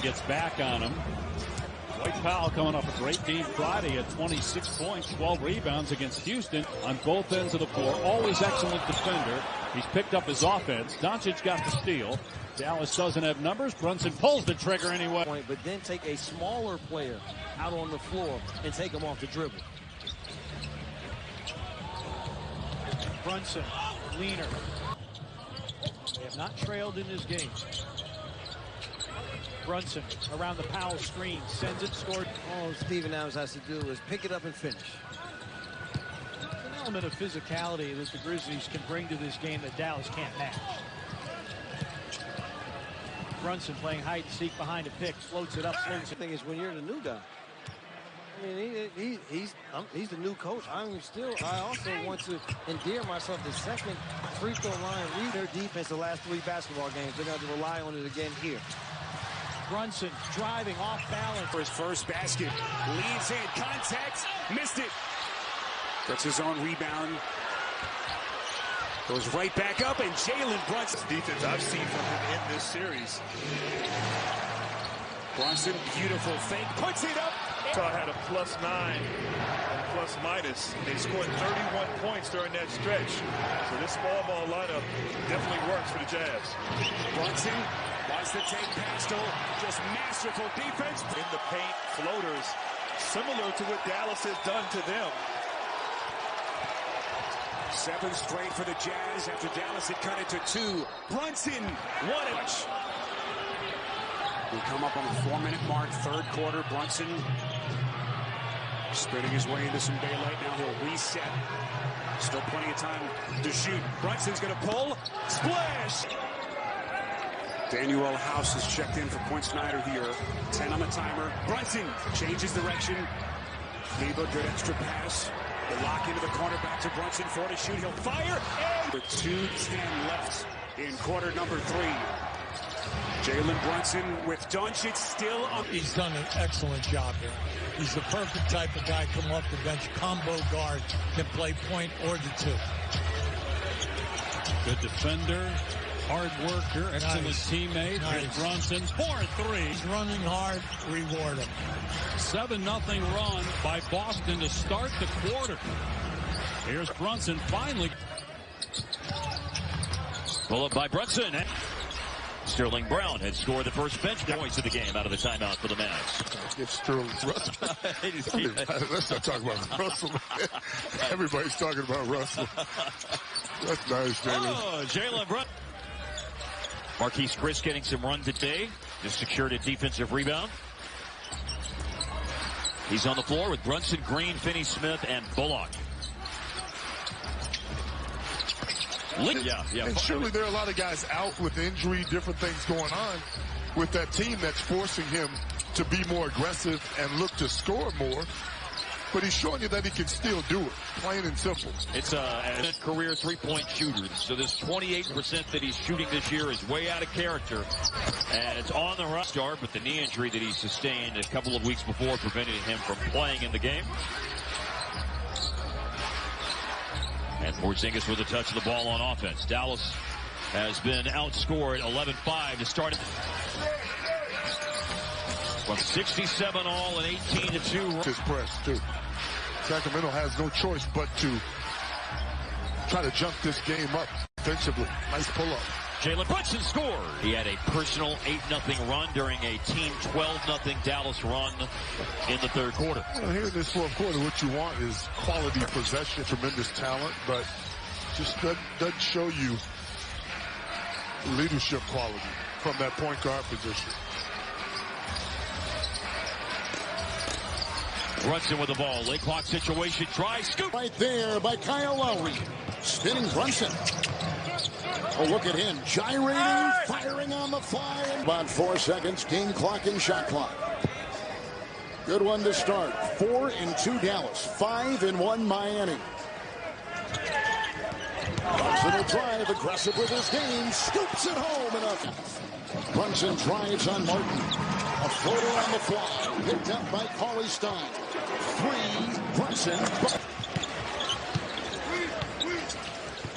gets back on him. Dwight Powell coming off a great game Friday at 26 points, 12 rebounds against Houston on both ends of the floor. Always excellent defender. He's picked up his offense. Doncic got the steal. Dallas doesn't have numbers. Brunson pulls the trigger anyway. But then take a smaller player out on the floor and take him off the dribble. Brunson, leaner. They have not trailed in this game. Brunson around the Powell screen, sends it, scored. All Steven Adams has to do is pick it up and finish. An element of physicality that the Grizzlies can bring to this game that Dallas can't match. Brunson playing hide and seek behind a pick, floats it up, slings The it. thing is, when you're the new guy, I mean, he's the new coach. I also want to endear myself the second free throw line. Read their defense the last 3 basketball games. They're going to rely on it again here. Brunson driving off balance. For his first basket, leads in, contact, missed it. Gets his own rebound. Goes right back up, and Jalen Brunson. Defense I've seen from him in this series. Brunson, beautiful fake, puts it up. Utah had a +9 and +minus. They scored 31 points during that stretch. So this small ball lineup definitely works for the Jazz. Brunson wants to take Pastel. Just masterful defense. In the paint, floaters, similar to what Dallas has done to them. 7 straight for the Jazz after Dallas had cut it to 2. Brunson, what a much. We come up on the 4-minute mark, third quarter. Brunson spinning his way into some daylight. Now he'll reset. Still plenty of time to shoot. Brunson's going to pull. Splash! Daniel House is checked in for Quinn Snyder here. 10 on the timer. Brunson changes direction. Leba, good extra pass. The lock into the corner, back to Brunson, 4 to shoot, he'll fire, and with 2:10 left in quarter number 3. Jalen Brunson with Doncic still on. He's done an excellent job here. He's the perfect type of guy come off the bench, combo guard, can play point or the 2. Good defender, hard worker, excellent teammate. Nice. Here's Brunson, 4-3. He's running hard, reward him. 7-0 run by Boston to start the quarter. Here's Brunson finally. Pull up by Brunson. Sterling Brown had scored the first bench points of the game out of the timeout for the Mavs. Get Sterling Russell. Let's not talk about Russell. Everybody's talking about Russell. That's nice, Jalen. Oh, Jalen Brunson. Marquise Chris getting some run today. Just secured a defensive rebound. He's on the floor with Brunson, Green, Finney-Smith, and Bullock. And surely there are a lot of guys out with injury, different things going on with that team that's forcing him to be more aggressive and look to score more. But he's showing you that he can still do it, plain and simple. It's a career three-point shooter. So this 28% that he's shooting this year is way out of character. And it's on the run start, but the knee injury that he sustained a couple of weeks before prevented him from playing in the game. And Porzingis with a touch of the ball on offense. Dallas has been outscored 11-5 to start. From 67 all and 18-2. His press, too. Sacramento has no choice but to try to jump this game up defensively. Nice pull-up. Jalen Brunson scored. He had a personal 8-0 run during a team 12-0 Dallas run in the third quarter. Well, here in this fourth quarter, what you want is quality possession, tremendous talent, but just doesn't show you leadership quality from that point guard position. Brunson with the ball. Late clock situation. Try scoop. Right there by Kyle Lowry. Spinning Brunson. Oh, look at him. Gyrating, firing on the fly. About 4 seconds. Game clock and shot clock. Good one to start. 4-2 Dallas. 5-1 Miami. Brunson will drive. Aggressive with his game. Scoops it home. And up. Brunson drives on Martin. A floater on the fly. Picked up by Cauley Stein. 3. Brunson.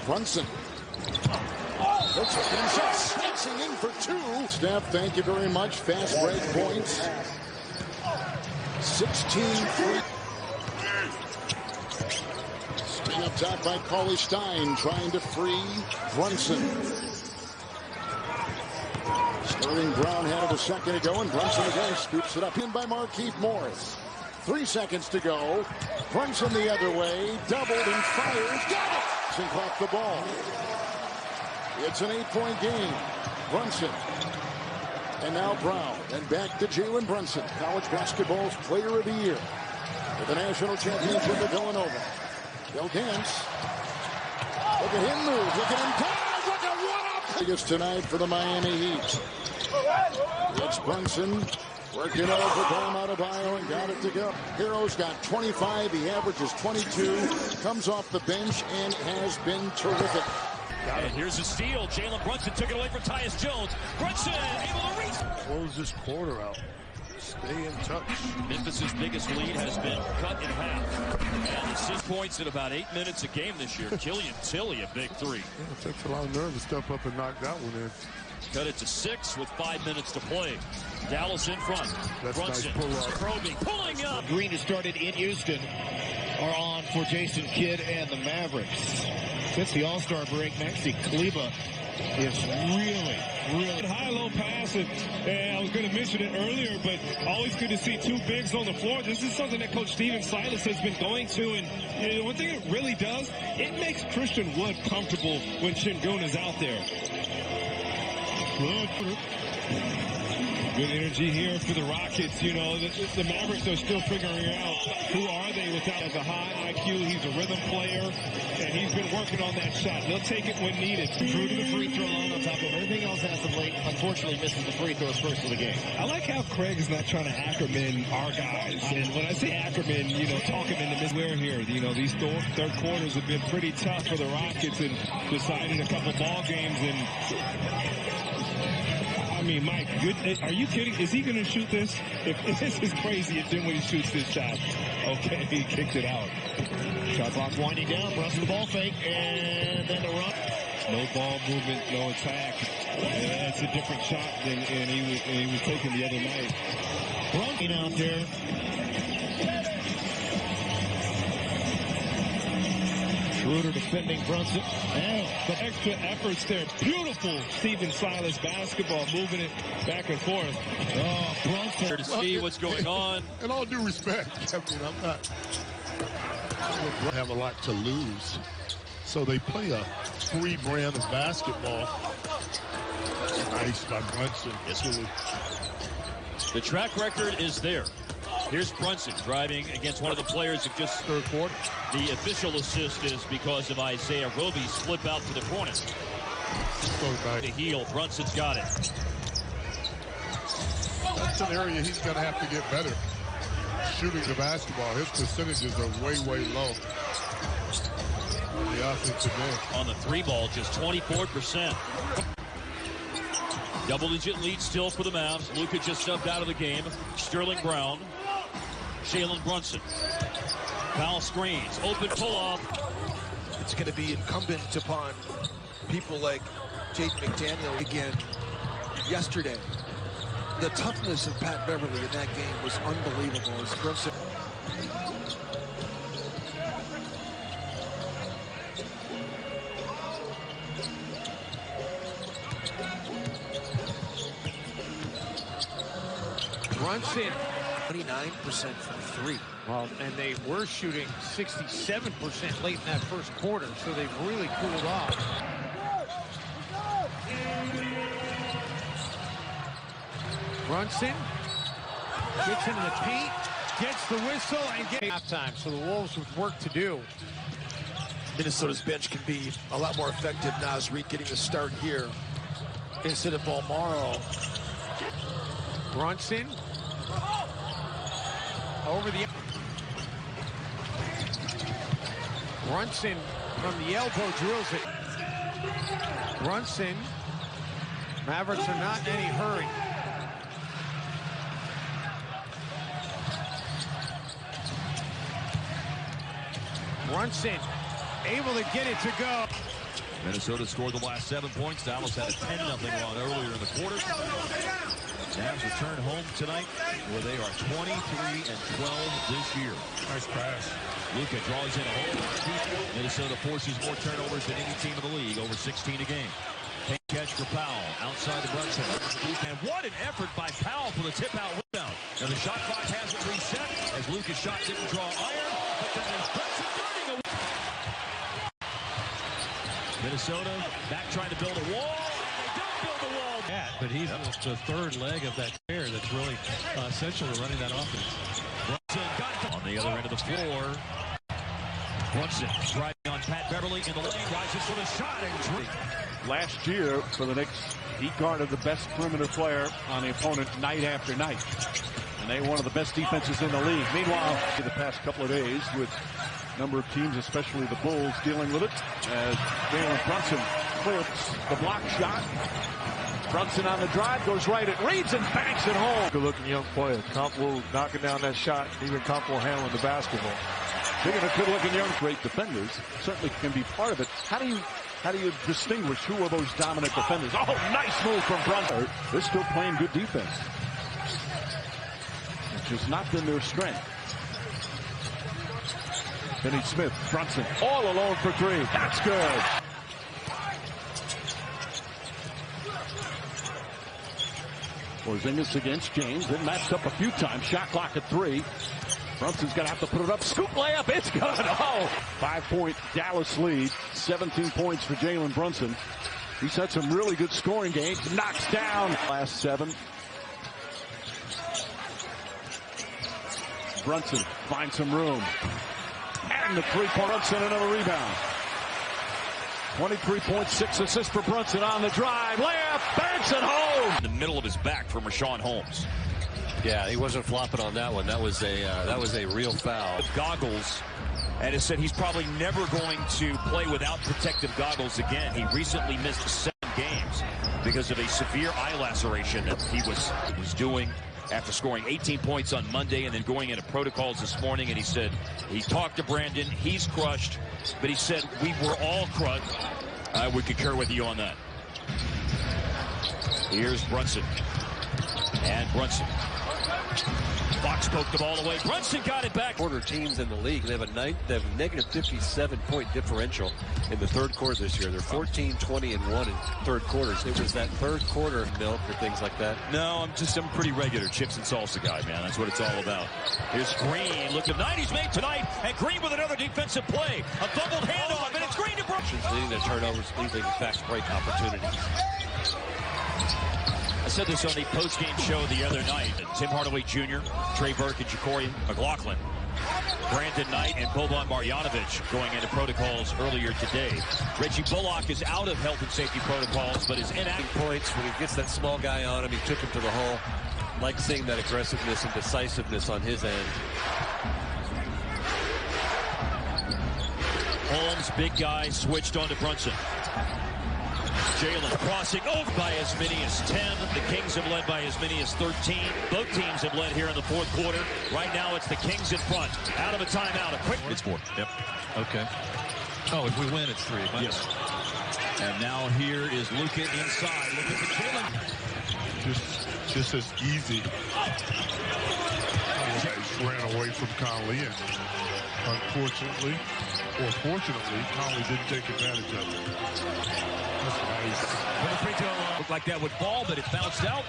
Brunson. Looks like he's snatching in for two. Steph, thank you very much. Fast break points. 16-3. Staying up top by Cauley Stein, trying to free Brunson. Sterling Brown had it a second ago, and Brunson again scoops it up in by Markieff Morris. 3 seconds to go. Brunson the other way, doubled and fires. Got it! And caught the ball. It's an 8-point game. Brunson. And now Brown. And back to Jalen Brunson, college basketball's player of the year. With the national championship of Villanova. They'll dance. Look at him move. Look at him dive. Look at what up. Biggest tonight for the Miami Heat. It's Brunson. Working over Bam Adebayo and got it to go. Hero's got 25. He averages 22. Comes off the bench and has been terrific. And here's a steal. Jalen Brunson took it away from Tyus Jones. Brunson able to reach. Close this quarter out. Stay in touch. Memphis' biggest lead has been cut in half. And 6 points in about 8 minutes a game this year. Killian Tilly, a big three. Yeah, it takes a lot of nerve to step up and knock that one in. Cut it to 6 with 5 minutes to play. Dallas in front. That's Brunson nice probing, pulling up. Green has started in Houston are on for Jason Kidd and the Mavericks. Since the All-Star break, Maxi Kleber is really high-low pass, and I was going to mention it earlier, but always good to see two bigs on the floor. This is something that Coach Steven Silas has been going to, and one thing it really does, it makes Christian Wood comfortable when Şengün is out there. Good energy here for the Rockets. You know, the Mavericks are still figuring out who are they without a high IQ. He's a rhythm player, and he's been working on that shot. They'll take it when needed. True to the free throw line on top of everything else as of late. Unfortunately, misses the free throws first of the game. I like how Craig is not trying to Ackerman our guys. And when I say Ackerman, you know, talking in the mid-wear here, you know, these third quarters have been pretty tough for the Rockets and decided a couple ball games. And I mean, Mike, are you kidding? Is he going to shoot this? If this is crazy, it's then when he shoots this shot. Okay, he kicked it out. Shot clock winding down. Brunson the ball fake, and then the run. No ball movement, no attack. It's a different shot than he was taking the other night. Brunson out there. Schroeder defending Brunson. Yeah, the extra efforts there. Beautiful Steven Silas basketball, moving it back and forth. Oh, Brunson. Here to see what's going on. In all due respect, I mean, I'm not. They have a lot to lose. So they play a free brand of basketball. Nice by Brunson. The track record is there. Here's Brunson driving against one of the players of just third quarter. The official assist is because of Isaiah Roby's flip out to the corner. So nice. The heel, Brunson's got it. That's an area he's going to have to get better. Shooting the basketball, his percentages are way, way low. The offensive end. On the three ball, just 24%. Double-digit lead still for the Mavs. Luka just subbed out of the game. Sterling Brown. Jalen Brunson. Foul screens. Open pull-off. It's going to be incumbent upon people like Jaden McDaniel again yesterday. The toughness of Pat Beverly in that game was unbelievable. As Brunson. Brunson. 29% from three. Well, and they were shooting 67% late in that first quarter, so they've really cooled off. Brunson gets into the paint, gets the whistle, and gets halftime. So the Wolves with work to do. Minnesota's bench can be a lot more effective. Naz Reid getting the start here instead of Balmaro. Brunson over the Brunson from the elbow drills it. Brunson. Mavericks are not in any hurry. Brunson able to get it to go. Minnesota scored the last 7 points. Dallas had a 10-0 run earlier in the quarter. Mavs return home tonight where they are 23-12 this year. Nice pass. Luka draws in a hole. Minnesota forces more turnovers than any team in the league, over 16 a game. Take catch for Powell outside the Brunson. And what an effort by Powell for the tip-out rebound. Now the shot clock hasn't reset as Luka's shot didn't draw iron, but then there's Brunson turning away. Minnesota back trying to build a wall. They don't build a wall. But he's the third leg of that pair that's really essential to running that offense. Brunson got it on the other end of the floor. Brunson driving on Pat Beverly in the lane, rises for the shot and last year for the Knicks, he guarded the best perimeter player on the opponent night after night. And they're one of the best defenses in the league. Meanwhile, in the past couple of days with a number of teams, especially the Bulls, dealing with it as Jalen Brunson clears the block shot. Brunson on the drive, goes right at Reeves and banks it home. Good-looking young player. Comfortable knocking down that shot, even comfortable handling the basketball. Speaking of good-looking young, great defenders, certainly can be part of it. How do you distinguish who are those dominant defenders? Oh, nice move from Brunson. They're still playing good defense, which has not been their strength. Finney Smith, Brunson, all alone for three. That's good. Porzingis against James. Been matched up a few times. Shot clock at 3. Brunson's going to have to put it up. Scoop layup. It's good. Oh, 5-point Dallas lead. 17 points for Jalen Brunson. He's had some really good scoring games. Knocks down last 7. Brunson finds some room. And the 3-point. Brunson another rebound. 23 points, 6 assists for Brunson on the drive. Layup. Banks it home. In the middle of his back for Rashawn Holmes. Yeah, he wasn't flopping on that one. That was a real foul. With goggles, and it said he's probably never going to play without protective goggles again. He recently missed 7 games because of a severe eye laceration that he was doing after scoring 18 points on Monday and then going into protocols this morning. And he said he talked to Brandon. He's crushed, but he said we were all crushed. I would concur with you on that. Here's Brunson. And Brunson. Fox poked the ball away. Brunson got it back. Quarter teams in the league. They have a negative 57-point differential in the third quarter this year. They're 14, 20, and 1 in third quarters. It was that third quarter milk or things like that. No, I'm pretty regular chips and salsa guy, man. That's what it's all about. Here's Green. Look at 90s made tonight, and Green with another defensive play. A doubled handoff, and it's Green to Brunson. Leading the turnovers, leading fast break opportunities. I said this on the post-game show the other night. Tim Hardaway Jr., Trey Burke, and Ja'Cory McLaughlin, Brandon Knight, and Boban Marjanovic going into protocols earlier today. Reggie Bullock is out of health and safety protocols, but is inactive. Points when he gets that small guy on him, he took him to the hole. Like seeing that aggressiveness and decisiveness on his end. Holmes, big guy, switched on to Brunson. Jalen crossing over by as many as 10. The Kings have led by as many as 13. Both teams have led here in the fourth quarter. Right now it's the Kings in front. Out of a timeout. A quick. It's 4. Yep. Okay. Oh, if we win, it's 3. Yes. And now here is Luka inside. Look at the Jalen. Just as easy. He ran away from Conley, and unfortunately, or fortunately, Conley didn't take advantage of it. That's nice. Looked like that would fall, but it bounced out.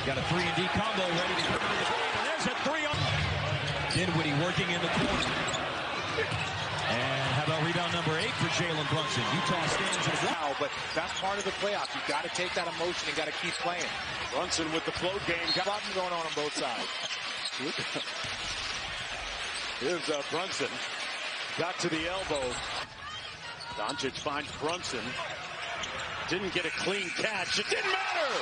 Got a 3-and-D combo ready to come into the game, and there's a 3 on. Dinwiddie working in the corner. And how about rebound number 8 for Jalen Brunson? Utah stands as well. But that's part of the playoffs. You've got to take that emotion and got to keep playing. Brunson with the float game. Got something going on both sides. Here's Brunson. Got to the elbow. Doncic finds Brunson. Didn't get a clean catch. It didn't matter.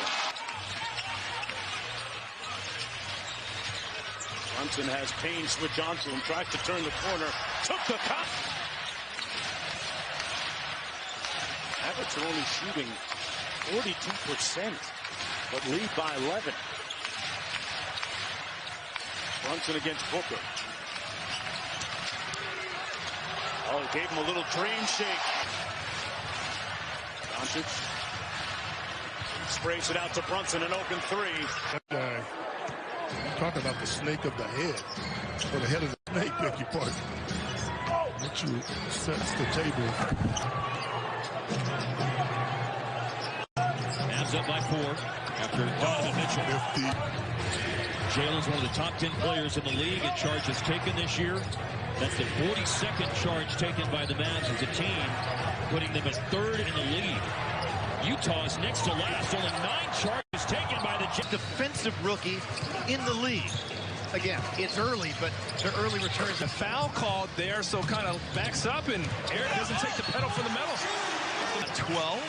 Brunson has Payne switch onto him. Tries to turn the corner. Took the cut. Mavericks are only shooting 42%, but lead by 11. Brunson against Booker. Oh, gave him a little dream shake. Doncic sprays it out to Brunson, an open three. That guy, I'm talking about the snake of the head, or the head of the snake, beg your pardon. That you sets the table. Mavs up by 4 after Donovan Mitchell. Jalen's one of the top 10 players in the league in charges taken this year. That's the 42nd charge taken by the Mavs as a team, putting them at 3rd in the league. Utah's next to last, only 9 charges taken by the defensive rookie in the league. Again, it's early, but the early returns. A foul called there, so kind of backs up, and Eric doesn't take the pedal for the metal. 12,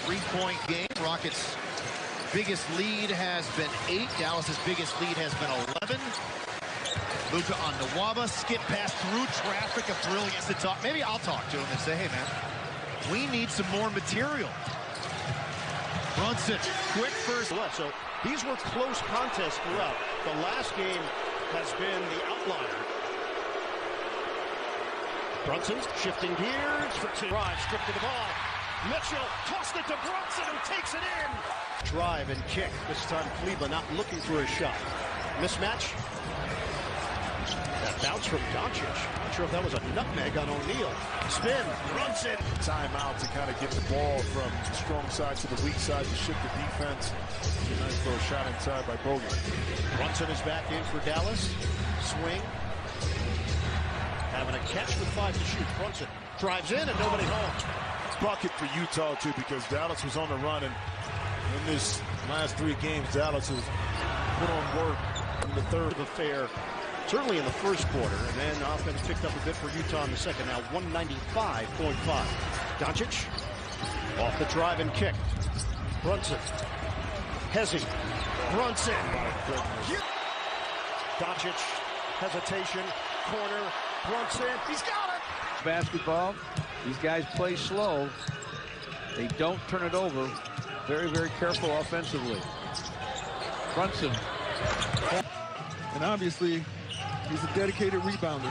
3-point game. Rockets' biggest lead has been 8. Dallas's biggest lead has been 11. Luka on the Waba, skip pass through traffic, a brilliance to talk. Maybe I'll talk to him and say, hey, man, we need some more material. Brunson, quick first. So these were close contests throughout. The last game has been the outlier. Brunson shifting gears for 2. Drive, stripped to the ball. Mitchell tossed it to Brunson, who takes it in. Drive and kick. This time Kleber not looking for a shot. Mismatch. That bounce from Doncic. Not sure if that was a nutmeg on O'Neal. Spin. Brunson. Timeout to kind of get the ball from the strong side to the weak side to shift the defense. A nice little shot inside by Bogut. Brunson is back in for Dallas. Swing. Having a catch with 5 to shoot. Brunson drives in and nobody home. Bucket for Utah, too, because Dallas was on the run. And in this last 3 games, Dallas has put on work in the third affair. Certainly in the first quarter, and then offense picked up a bit for Utah in the second. Now 195.5. Doncic off the drive and kick. Brunson. Hezzy. Brunson. Doncic. Hesitation. Corner. Brunson. He's got it. Basketball. These guys play slow. They don't turn it over. Very, very careful offensively. Brunson. And obviously, he's a dedicated rebounder.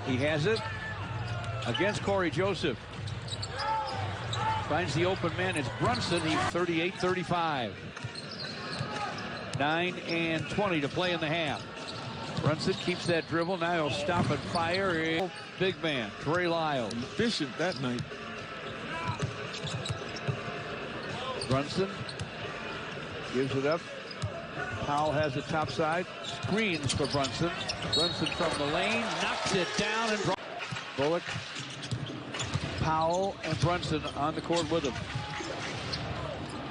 He has it against Corey Joseph. Finds the open man. It's Brunson. He's 38-35. 9 and 20 to play in the half. Brunson keeps that dribble. Now he'll stop and fire. Big man, Trey Lyles. Efficient that night. Brunson gives it up. Powell has the top side. Screens for Brunson. Brunson from the lane. Knocks it down. And Bullock, Powell, and Brunson on the court with him.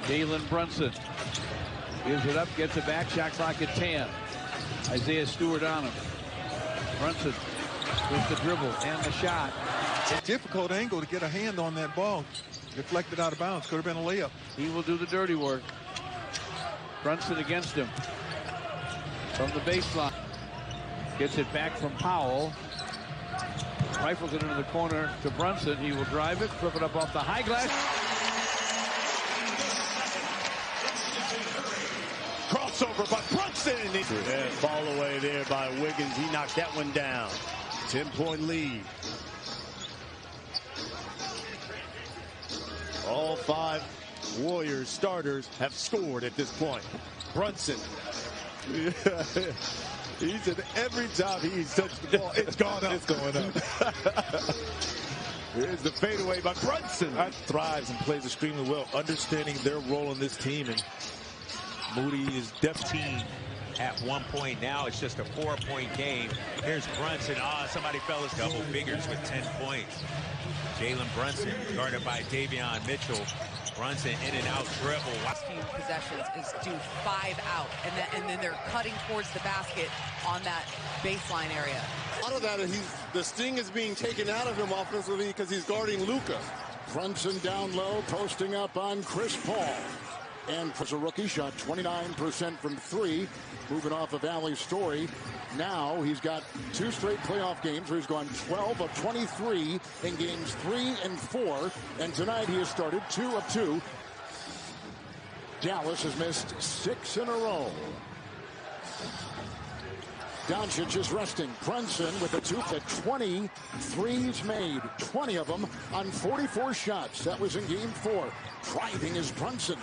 Jalen Brunson gives it up. Gets it back. Shot clock at 10. Isaiah Stewart on him. Brunson with the dribble and the shot. It's a difficult angle to get a hand on that ball. Deflected out of bounds. Could have been a layup. He will do the dirty work. Brunson against him. From the baseline. Gets it back from Powell. Rifles it into the corner to Brunson. He will drive it. Flip it up off the high glass. Crossover by Brunson. Yeah, ball away there by Wiggins. He knocked that one down. 10-point lead. All 5 Warriors starters have scored at this point. Brunson. He said every time he's touched the ball, it's gone up. It's going up. Here's the fadeaway by Brunson. Thrives and plays extremely well, understanding their role in this team. And Moody is definitely at 1 point. Now it's just a 4-point game. Here's Brunson. Somebody fell his double figures with 10 points. Jalen Brunson guarded by Davion Mitchell. Brunson in and out dribble. 16 possessions is do 5 out, and then they're cutting towards the basket on that baseline area. A lot of that is the sting is being taken out of him offensively because he's guarding Luka. Brunson down low, posting up on Chris Paul. And as a rookie, shot 29% from 3, moving off of Alley's story. Now he's got 2 straight playoff games where he's gone 12 of 23 in games 3 and 4. And tonight he has started 2 of 2. Dallas has missed 6 in a row. Doncic is resting. Brunson with a 2 to 20 threes made. 20 of them on 44 shots. That was in game 4. Driving is Brunson.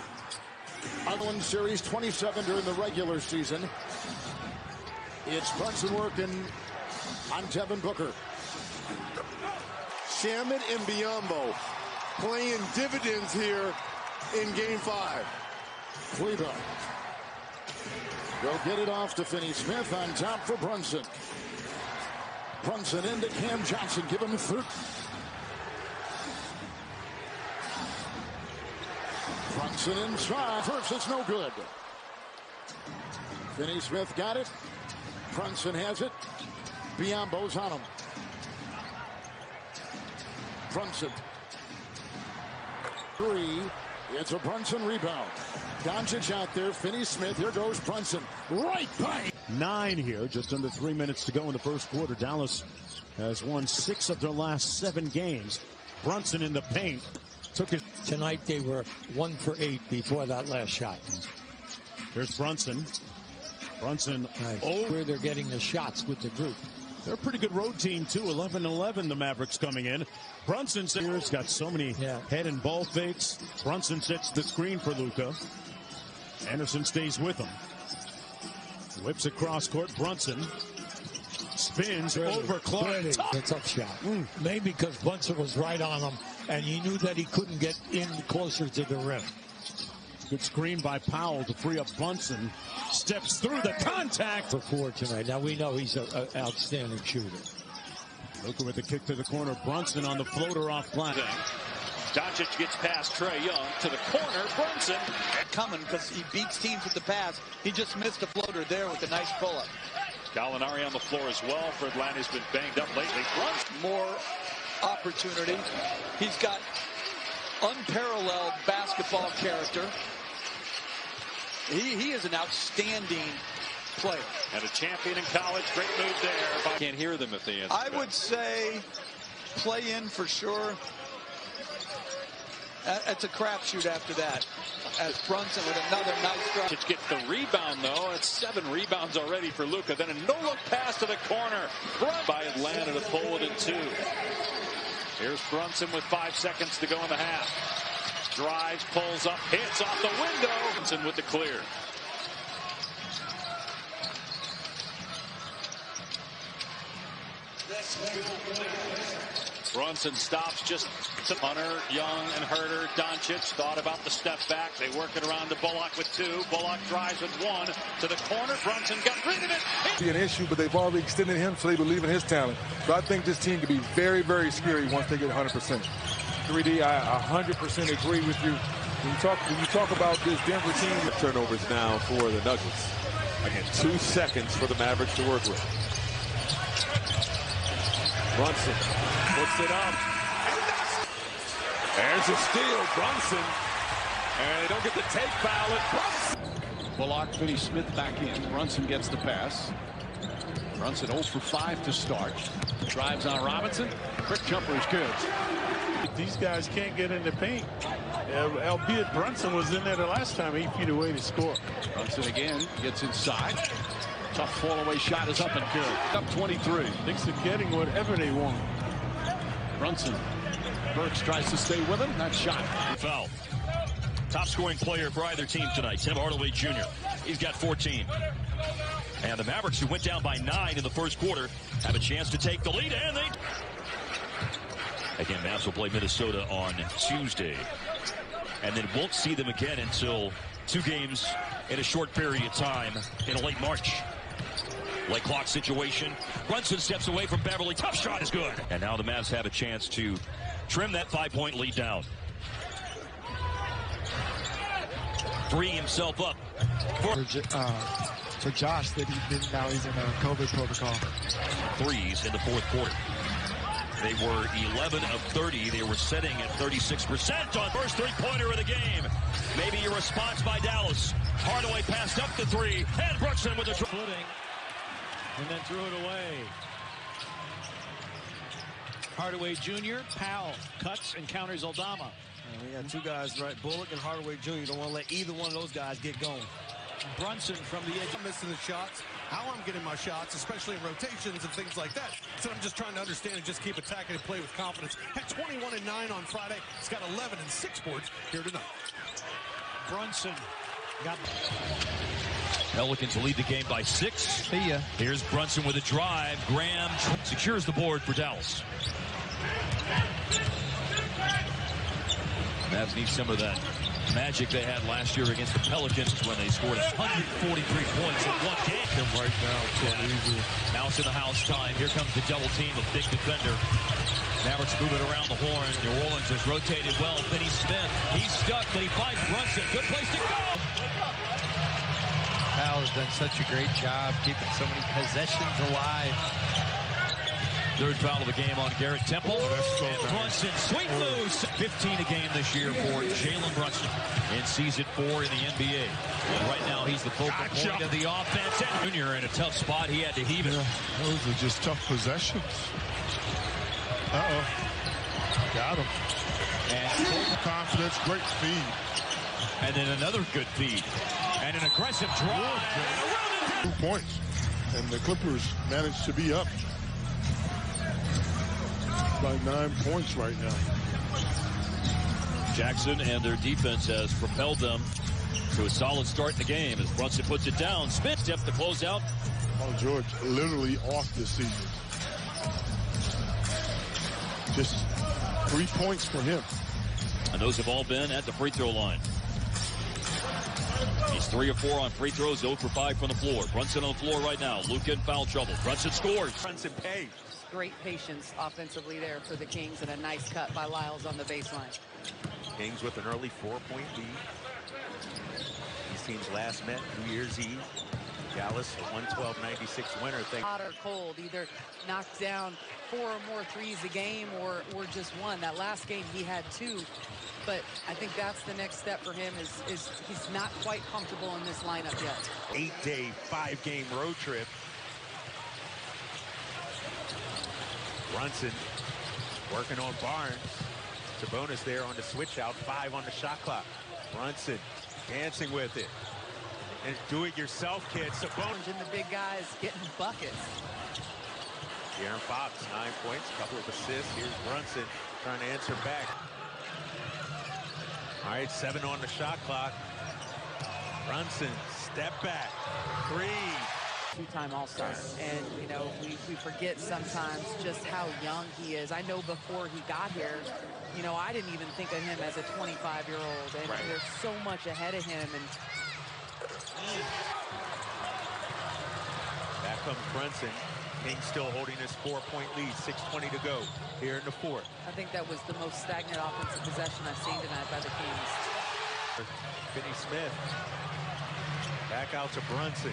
Other one series 27 during the regular season. It's Brunson working on Devin Booker. Shamet and Biyombo playing dividends here in game 5. Kleber. They'll get it off to Finney-Smith on top for Brunson. Brunson into Cam Johnson. Give him 3. Brunson inside. First, it's no good. Finney-Smith got it. Brunson has it. Biyombo's on him. Brunson. 3. It's a Brunson rebound. Doncic out there. Finney-Smith. Here goes Brunson. Right by. 9 here. Just under 3 minutes to go in the first quarter. Dallas has won 6 of their last 7 games. Brunson in the paint. Took it. Tonight they were 1 for 8 before that last shot. Here's Brunson. Brunson. Nice. Oh, where they're getting the shots with the group. They're a pretty good road team, too. 11-11, the Mavericks coming in. Brunson's got so many head and ball fakes. Brunson sets the screen for Luka. Anderson stays with him. Whips across court. Brunson spins over Clark. A tough shot. Maybe because Brunson was right on him, and he knew that he couldn't get in closer to the rim. Good screen by Powell to free up Brunson. Steps through the contact. For 4 tonight. Now we know he's an outstanding shooter. Luka with the kick to the corner. Brunson on the floater off glass. Doncic gets past Trae Young to the corner. Brunson coming because he beats teams with the pass. He just missed a floater there with a nice pull-up. Gallinari on the floor as well for Atlanta. Has been banged up lately. Brunson more opportunity. He's got unparalleled basketball character. He is an outstanding player. And a champion in college. Great move there. Can't hear them if they answer. I would say play in for sure. It's a crapshoot after that. As Brunson with another nice drive. It gets the rebound, though. It's 7 rebounds already for Luka. Then a no-look pass to the corner. By Atlanta to pull it in 2. Here's Brunson with 5 seconds to go in the half. Drives, pulls up, hits off the window. Brunson with the clear. Brunson stops just to Hunter, Young, and Herter. Doncic thought about the step back. They work it around to Bullock with 2. Bullock drives with 1 to the corner. Brunson got rid of it. Be an issue, but they've already extended him, so they believe in his talent. So I think this team could be very, very scary once they get 100%. 3D, I 100% agree with you. When you talk about this Denver team, turnovers now for the Nuggets. Again, 2 seconds for the Mavericks to work with. Brunson puts it up. There's a steal, Brunson. And they don't get the take foul at Brunson. Bullock, Finney-Smith back in. Brunson gets the pass. Brunson 0 for 5 to start. Drives on Robinson. Quick jumper is good. These guys can't get in the paint. Albeit Brunson was in there the last time, 8 feet away to score. Brunson again gets inside. Tough fall-away shot is up and good. Up 23. Thinks they're getting whatever they want. Brunson. Burks tries to stay with him. That shot. Foul. Top scoring player for either team tonight, Tim Hardaway Jr. He's got 14. And the Mavericks, who went down by 9 in the first quarter, have a chance to take the lead, and they... Again, Mavs will play Minnesota on Tuesday. And then won't see them again until 2 games in a short period of time in late March. Late clock situation. Brunson steps away from Beverly. Tough shot is good. And now the Mavs have a chance to trim that 5-point lead down. Freeing himself up. For Josh, that now he's in a COVID protocol. 3s in the fourth quarter. They were 11 of 30. They were setting at 36% on first 3-pointer of the game. Maybe a response by Dallas. Hardaway passed up the 3, and Brunson with a footing, and then threw it away. Hardaway Jr., Powell cuts and counters Aldama. We got 2 guys, right? Bullock and Hardaway Jr. You don't want to let either one of those guys get going. Brunson from the edge. I'm missing the shots, how I'm getting my shots, especially in rotations and things like that. So I'm just trying to understand and just keep attacking and play with confidence. Had 21 and 9 on Friday. He's got 11 and 6 boards here tonight. Brunson got. Pelicans lead the game by 6. See ya. Here's Brunson with a drive. Graham secures the board for Dallas. Mavs need some of that magic they had last year against the Pelicans when they scored 143 points in one game. Him right now, Now it's in the house time. Here comes the double team of big defender. Mavericks moving around the horn. New Orleans has rotated well. Finney Smith, he's stuck, but he finds Brunson. Good place to go. Powell has done such a great job keeping so many possessions alive. Third foul of the game on Garrett Temple. And Brunson, sweet moves. 15 a game this year for Jalen Brunson in season 4 in the NBA. Right now, he's the focal point of the offense. And Junior in a tough spot. He had to heave it. Yeah, those are just tough possessions. Got him. And confidence, great feed. And then another good feed. And an aggressive drive. 2 points. And the Clippers managed to be up by 9 points right now. Jackson and their defense has propelled them to a solid start in the game as Brunson puts it down. Smith steps to close out. Paul George literally off this season. Just 3 points for him. And those have all been at the free throw line. He's 3 of 4 on free throws, 0 for 5 from the floor. Brunson on the floor right now. Luka in foul trouble. Brunson scores. Brunson pays. Great patience offensively there for the Kings, and a nice cut by Lyles on the baseline. Kings with an early 4-point lead. These teams last met New Year's Eve. Dallas, a 112-96 winner. Hot or cold, either knocked down 4 or more threes a game or just 1. That last game he had 2. But I think that's the next step for him is he's not quite comfortable in this lineup yet. 8-day, 5-game road trip. Brunson working on Barnes. Sabonis there on the switch out. 5 on the shot clock. Brunson dancing with it. And do it yourself, kid. Sabonis. And the big guys getting buckets. De'Aaron Fox, 9 points, a couple of assists. Here's Brunson trying to answer back. All right, 7 on the shot clock. Brunson, step back. 3. Two-time All-Star, and you know we forget sometimes just how young he is. I know before he got here, you know, I didn't even think of him as a 25-year-old, and there's so much ahead of him. And back comes Brunson. Kings still holding his 4-point lead. 6:20 to go here in the 4th. I think that was the most stagnant offensive possession I've seen tonight by the Kings. Finney Smith back out to Brunson.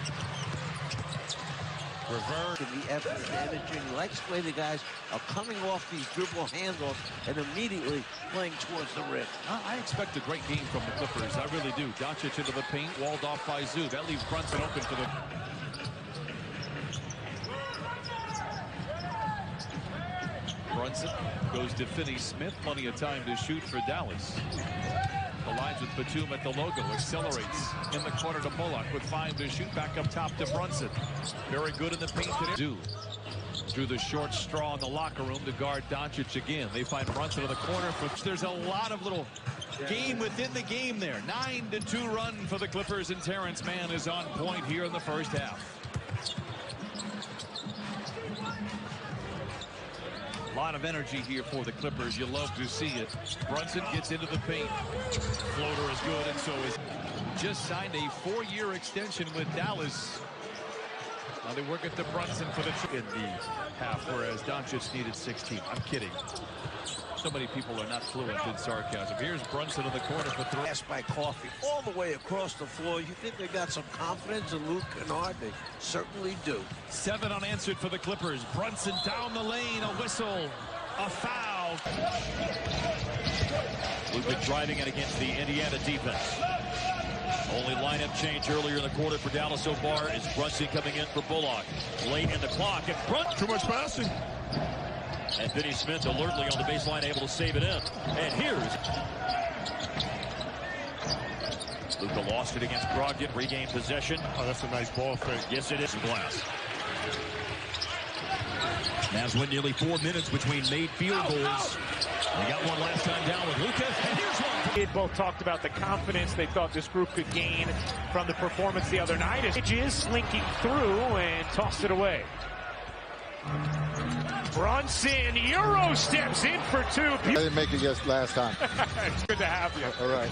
Reverse and the effort and the energy, and he likes the way the guys are coming off these dribble handoffs and immediately playing towards the rim. I expect a great game from the Clippers. I really do. Doncic into the paint, walled off by Zoo. That leaves Brunson open for the... Brunson goes to Finney Smith. Plenty of time to shoot for Dallas. Aligns with Batum at the logo. Accelerates in the corner to Bullock with 5 to shoot. Back up top to Brunson. Very good in the paint today. Through the short straw in the locker room to guard Doncic again. They find Brunson in the corner. There's a lot of little game within the game there. 9-2 run for the Clippers, and Terrence Mann is on point here in the first half. A lot of energy here for the Clippers. You love to see it. Brunson gets into the paint. Floater is good, and so is. Just signed a 4-year extension with Dallas. Now they work at the Brunson for the in the half, whereas Doncic needed 16. I'm kidding. So many people are not fluent in sarcasm. Here's Brunson in the corner for 3. Passed by Coffey all the way across the floor. You think they got some confidence in Luke Kennard? They certainly do. 7 unanswered for the Clippers. Brunson down the lane, a whistle, a foul. Luka driving it against the Indiana defense. Only lineup change earlier in the quarter for Dallas so far is Brunson coming in for Bullock. Late in the clock, and Brunson. Too much passing. And Finney Smith alertly on the baseline, able to save it in. And here's Luka lost it against Brogdon, regained possession. Oh, that's a nice ball fake. Yes, it is. Glass. Mavs win nearly 4 minutes between made field goals. They got one last time down with Luka, and here's one. They both talked about the confidence they thought this group could gain from the performance the other night. Is slinking through and tossed it away. Brunson, Euro steps in for two. I didn't make it yes last time. It's good to have you. All right.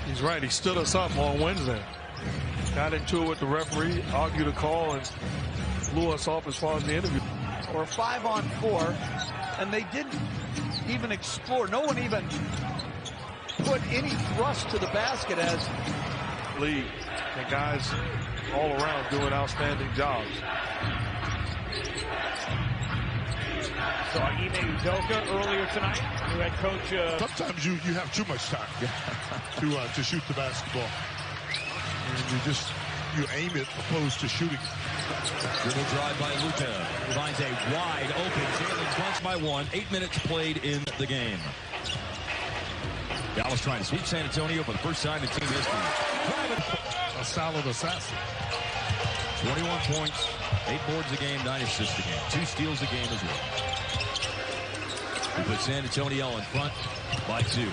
He's right. He stood us up on Wednesday. Got into it with the referee, argued a call, and blew us off as far as the interview. Or 5-on-4, and they didn't even explore. No one even put any thrust to the basket as league. And guys all around doing outstanding jobs. So Ime Udoka earlier tonight, who had coach. Sometimes you have too much time to shoot the basketball. And you aim it opposed to shooting. Dribble drive by Luka. Finds a wide open Jalen Brunson by 1. 8 minutes played in the game. Dallas trying to sweep San Antonio for the first time in team history. A solid assassin. 21 points, 8 boards a game, 9 assists a game. 2 steals a game as well. We put San Antonio in front by 2. And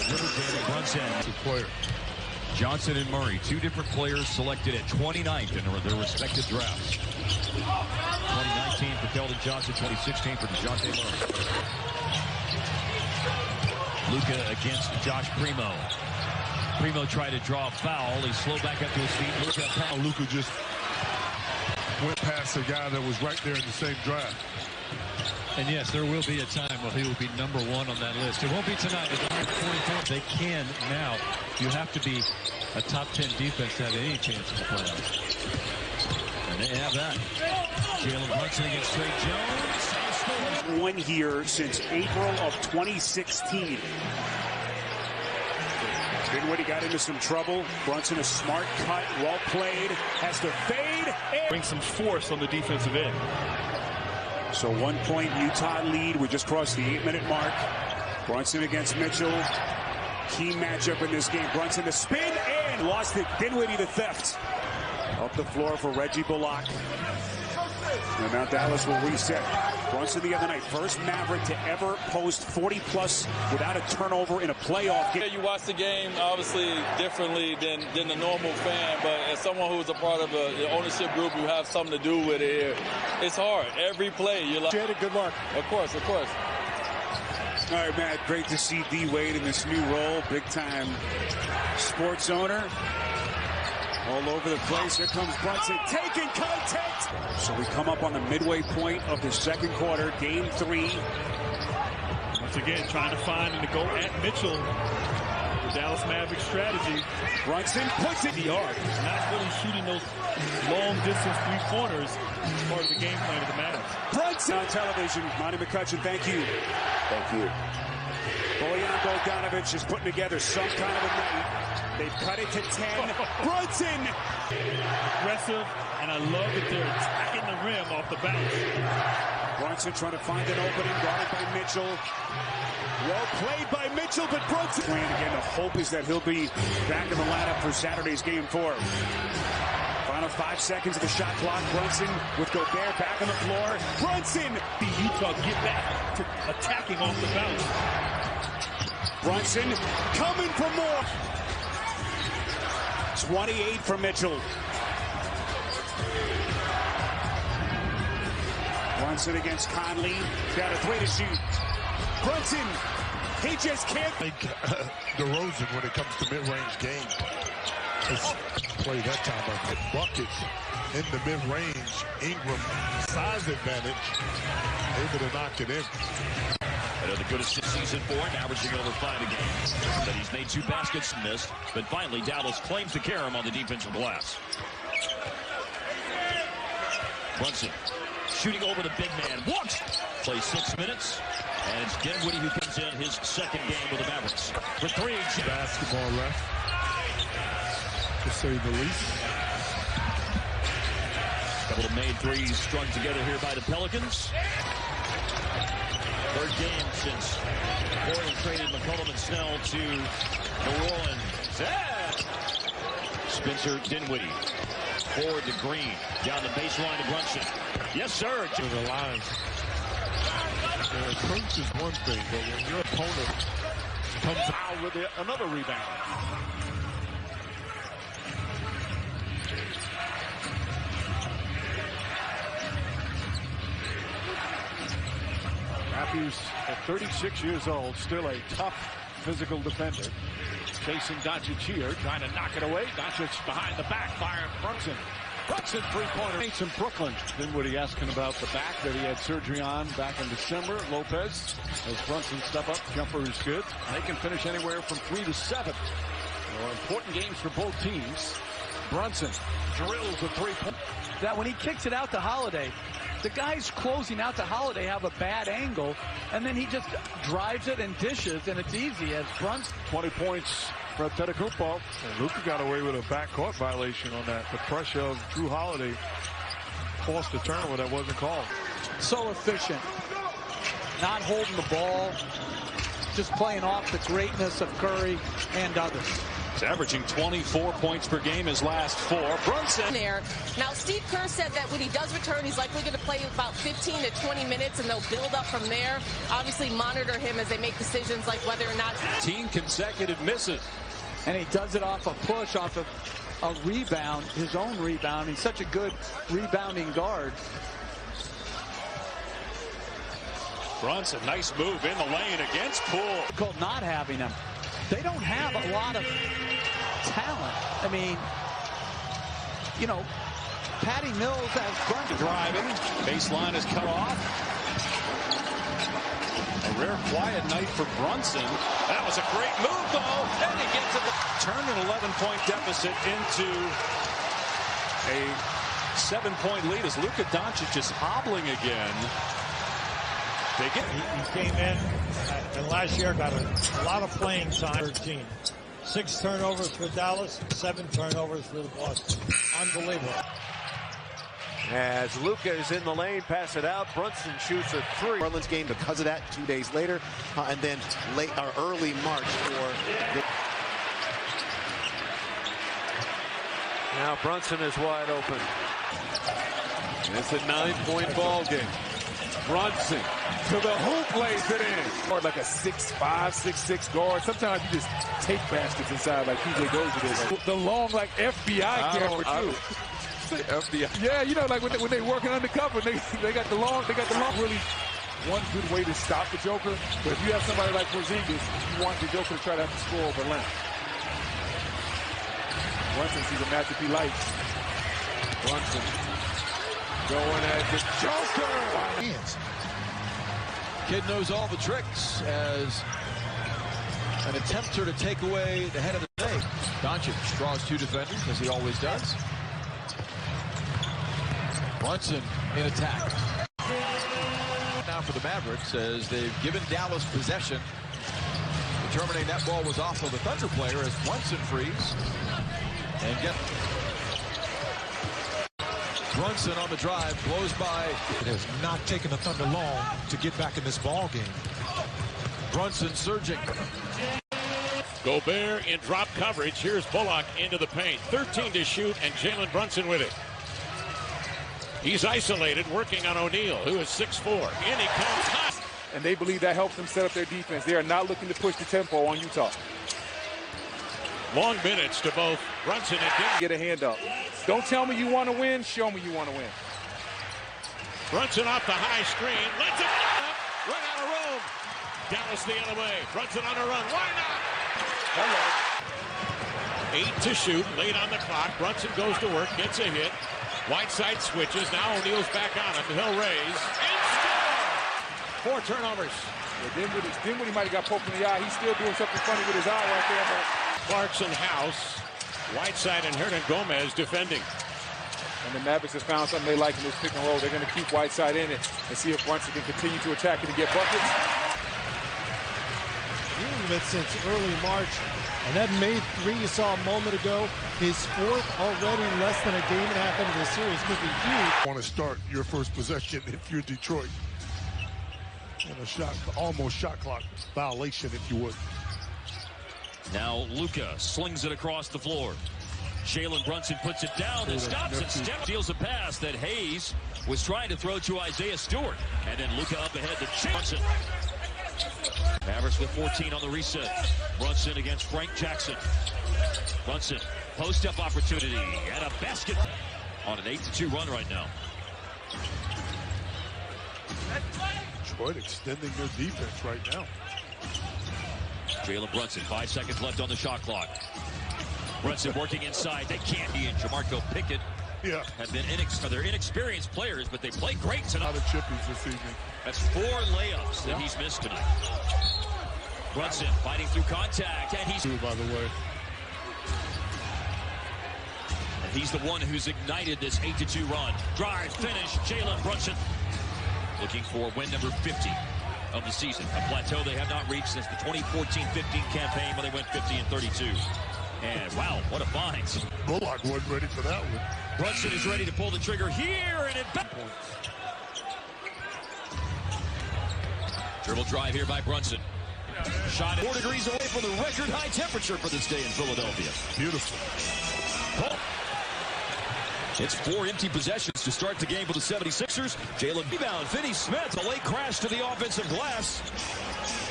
dribble Jalen Brunson. Player. Johnson and Murray, 2 different players selected at 29th in their respective drafts. 2019 for Keldon Johnson, 2016 for DeJounte Murray. Luka against Josh Primo. Primo tried to draw a foul. He slowed back up to his feet. Luka just went past a guy that was right there in the same draft. And yes, there will be a time where he will be number 1 on that list. It won't be tonight. It's 144. They can now. You have to be a top 10 defense to have any chance in the playoffs. And they have that. Jalen Brunson against Trey Jones. One here since April of 2016. Dinwiddie got into some trouble. Brunson, a smart cut, well played, has to fade. Bring some force on the defensive end. So 1 point Utah lead. We just crossed the 8-minute mark. Brunson against Mitchell. Key matchup in this game. Brunson the spin and lost it. Dinwiddie the theft. Up the floor for Reggie Bullock. And now Dallas will reset. Brunson the other night, first Maverick to ever post 40-plus without a turnover in a playoff game. You watch the game, obviously, differently than the normal fan, but as someone who's a part of the ownership group, you have something to do with it here. It's hard. Every play, you're like... Jada, good luck. Of course, of course. All right, Matt, great to see D. Wade in this new role, big-time sports owner. All over the place. Here comes Brunson taking contact. So we come up on the midway point of the second quarter, game 3. Once again, trying to find and to go at Mitchell. The Dallas Mavericks strategy. Brunson puts it yard. Not really shooting those long distance 3-pointers as part of the game plan of the Mavericks. Brunson on television. Monty McCutcheon, thank you. Thank you. Bojan Bogdanovic is putting together some kind of a night. They've cut it to 10. Brunson! Aggressive, and I love that they're attacking the rim off the bounce. Brunson trying to find an opening, guarded by Mitchell. Well played by Mitchell, but Brunson. Playing again, the hope is that he'll be back in the lineup for Saturday's game 4. Final 5 seconds of the shot clock. Brunson with Gobert back on the floor. Brunson! The Utah get back to attacking off the bounce. Brunson coming for more. 28 for Mitchell. Brunson against Conley. Got a 3 to shoot. Brunson, he just can't. DeRozan, when it comes to mid-range game, just play that time of it. Buckets in the mid-range. Ingram, size advantage, able to knock it in. The good assist season for him, averaging over 5 a game. But he's made 2 baskets missed. But finally, Dallas claims to carry him on the defensive glass. Brunson shooting over the big man. What? Plays 6 minutes. And it's Dinwiddie who comes in his second game with the Mavericks. For 3. Basketball left, to say the least. A couple of made threes strung together here by the Pelicans. Third game since Portland traded McCollum and Snell to New Orleans. Spencer Dinwiddie. Forward to Green. Down the baseline to Brunson. Yes, sir. To the line. The approach is one thing, but when your opponent comes out with another rebound. Matthews, at 36 years old, still a tough physical defender. Chasing Doncic here, trying to knock it away. Doncic behind the back, firing Brunson. Brunson three-pointer. Saints in Brooklyn. Dinwiddie asking about the back that he had surgery on back in December. Lopez, as Brunson step up, jumper is good. They can finish anywhere from 3 to 7. Important games for both teams. Brunson drills a three-point. That when he kicks it out to Holiday, the guys closing out to Holiday have a bad angle, and then he just drives it and dishes, and it's easy as Brunson. 20 points for Antetokounmpo. And Luka got away with a backcourt violation on that. The pressure of Drew Holiday forced a turnover that wasn't called. So efficient. Not holding the ball. Just playing off the greatness of Curry and others. He's averaging 24 points per game his last 4. Brunson. There. Now, Steve Kerr said that when he does return, he's likely going to play about 15 to 20 minutes, and they'll build up from there. Obviously, monitor him as they make decisions like whether or not. 18 consecutive misses. And he does it off a push, off of a rebound, his own rebound. He's such a good rebounding guard. Brunson, nice move in the lane against Poole. Called not having him. They don't have a lot of talent. I mean, you know, Patty Mills has Brunson driving. Baseline is cut off. A rare quiet night for Brunson. That was a great move, though. And he gets it. Turned an 11-point deficit into a 7-point lead as Luka Doncic is hobbling again. They get. He came in and last year got a lot of playing time. 13. 6 turnovers for Dallas, 7 turnovers for the Boston. Unbelievable. As Luka is in the lane, pass it out. Brunson shoots a 3. Orleans game because of that 2 days later, and then late or early March for the. Now Brunson is wide open. It's a 9-point ball game. Brunson to the hoop, lays it in. Or like a 6'5", 6'6" guard. Sometimes you just take baskets inside like PJ Dozier did. The long like FBI camera too. FBI. Yeah, you know, like when they working undercover, they got the long. Really, one good way to stop the Joker. But if you have somebody like Porzingis, you want the Joker to try to have to score over length. Brunson sees a matchup he likes. Brunson going at the Joker. Hands. Kid knows all the tricks as an attempter to take away the head of the day. Doncic draws 2 defenders, as he always does. Brunson in attack. Now for the Mavericks as they've given Dallas possession. Determining that ball was off of the Thunder player as Brunson frees. And get Brunson on the drive, blows by. It has not taken the Thunder long to get back in this ball game. Brunson surging. Gobert in drop coverage. Here's Bullock into the paint. 13 to shoot, and Jalen Brunson with it. He's isolated, working on O'Neal, who is 6'4". In he comes hot. And they believe that helps them set up their defense. They are not looking to push the tempo on Utah. Long minutes to both Brunson and Dinwiddie. Get a hand up. Don't tell me you want to win. Show me you want to win. Brunson off the high screen. Lets it up. Run out of room. Dallas the other way. Brunson on a run. Why not? Hello. 8 to shoot. Late on the clock. Brunson goes to work. Gets a hit. Whiteside switches. Now O'Neal's back on him. He'll raise. And score. 4 turnovers. Yeah, Dinwiddie might have got poked in the eye. He's still doing something funny with his eye right there. But Clarkson, House, Whiteside, and Hernan Gomez defending. And the Mavericks have found something they like in this pick and roll. They're going to keep Whiteside in it and see if Brunson can continue to attack it and get buckets. Dealing with since early March, and that made 3 you saw a moment ago, his 4th already in less than a game and a half into the series, looking huge. Want to start your first possession if you're Detroit. And a almost shot clock violation, if you would. Now Luka slings it across the floor. Jalen Brunson puts it down and stops and steals a pass that Hayes was trying to throw to Isaiah Stewart. And then Luka up ahead to Brunson. Mavericks with 14 on the reset. Brunson against Frank Jackson. Brunson, post-up opportunity and a basket on an 8-2 run right now. Detroit extending their defense right now. Jalen Brunson, 5 seconds left on the shot clock. Brunson working inside. They can't. He and Jamarco Pickett have been they're inexperienced players, but they play great tonight. A lot of chippies this evening. That's 4 layups that he's missed tonight. Brunson fighting through contact, and he's by the way. And he's the one who's ignited this 8-2 run. Drive, finish, Jalen Brunson. Looking for win number 50 of the season. A plateau they have not reached since the 2014-15 campaign when they went 50-32. And wow, what a find. Bullock wasn't ready for that one. Brunson is ready to pull the trigger here, and it back. Dribble drive here by Brunson. Shot 4 degrees away from the record high temperature for this day in Philadelphia. Beautiful. Oh. It's 4 empty possessions to start the game for the 76ers. Jalen rebound. Finney Smith, a late crash to the offensive glass.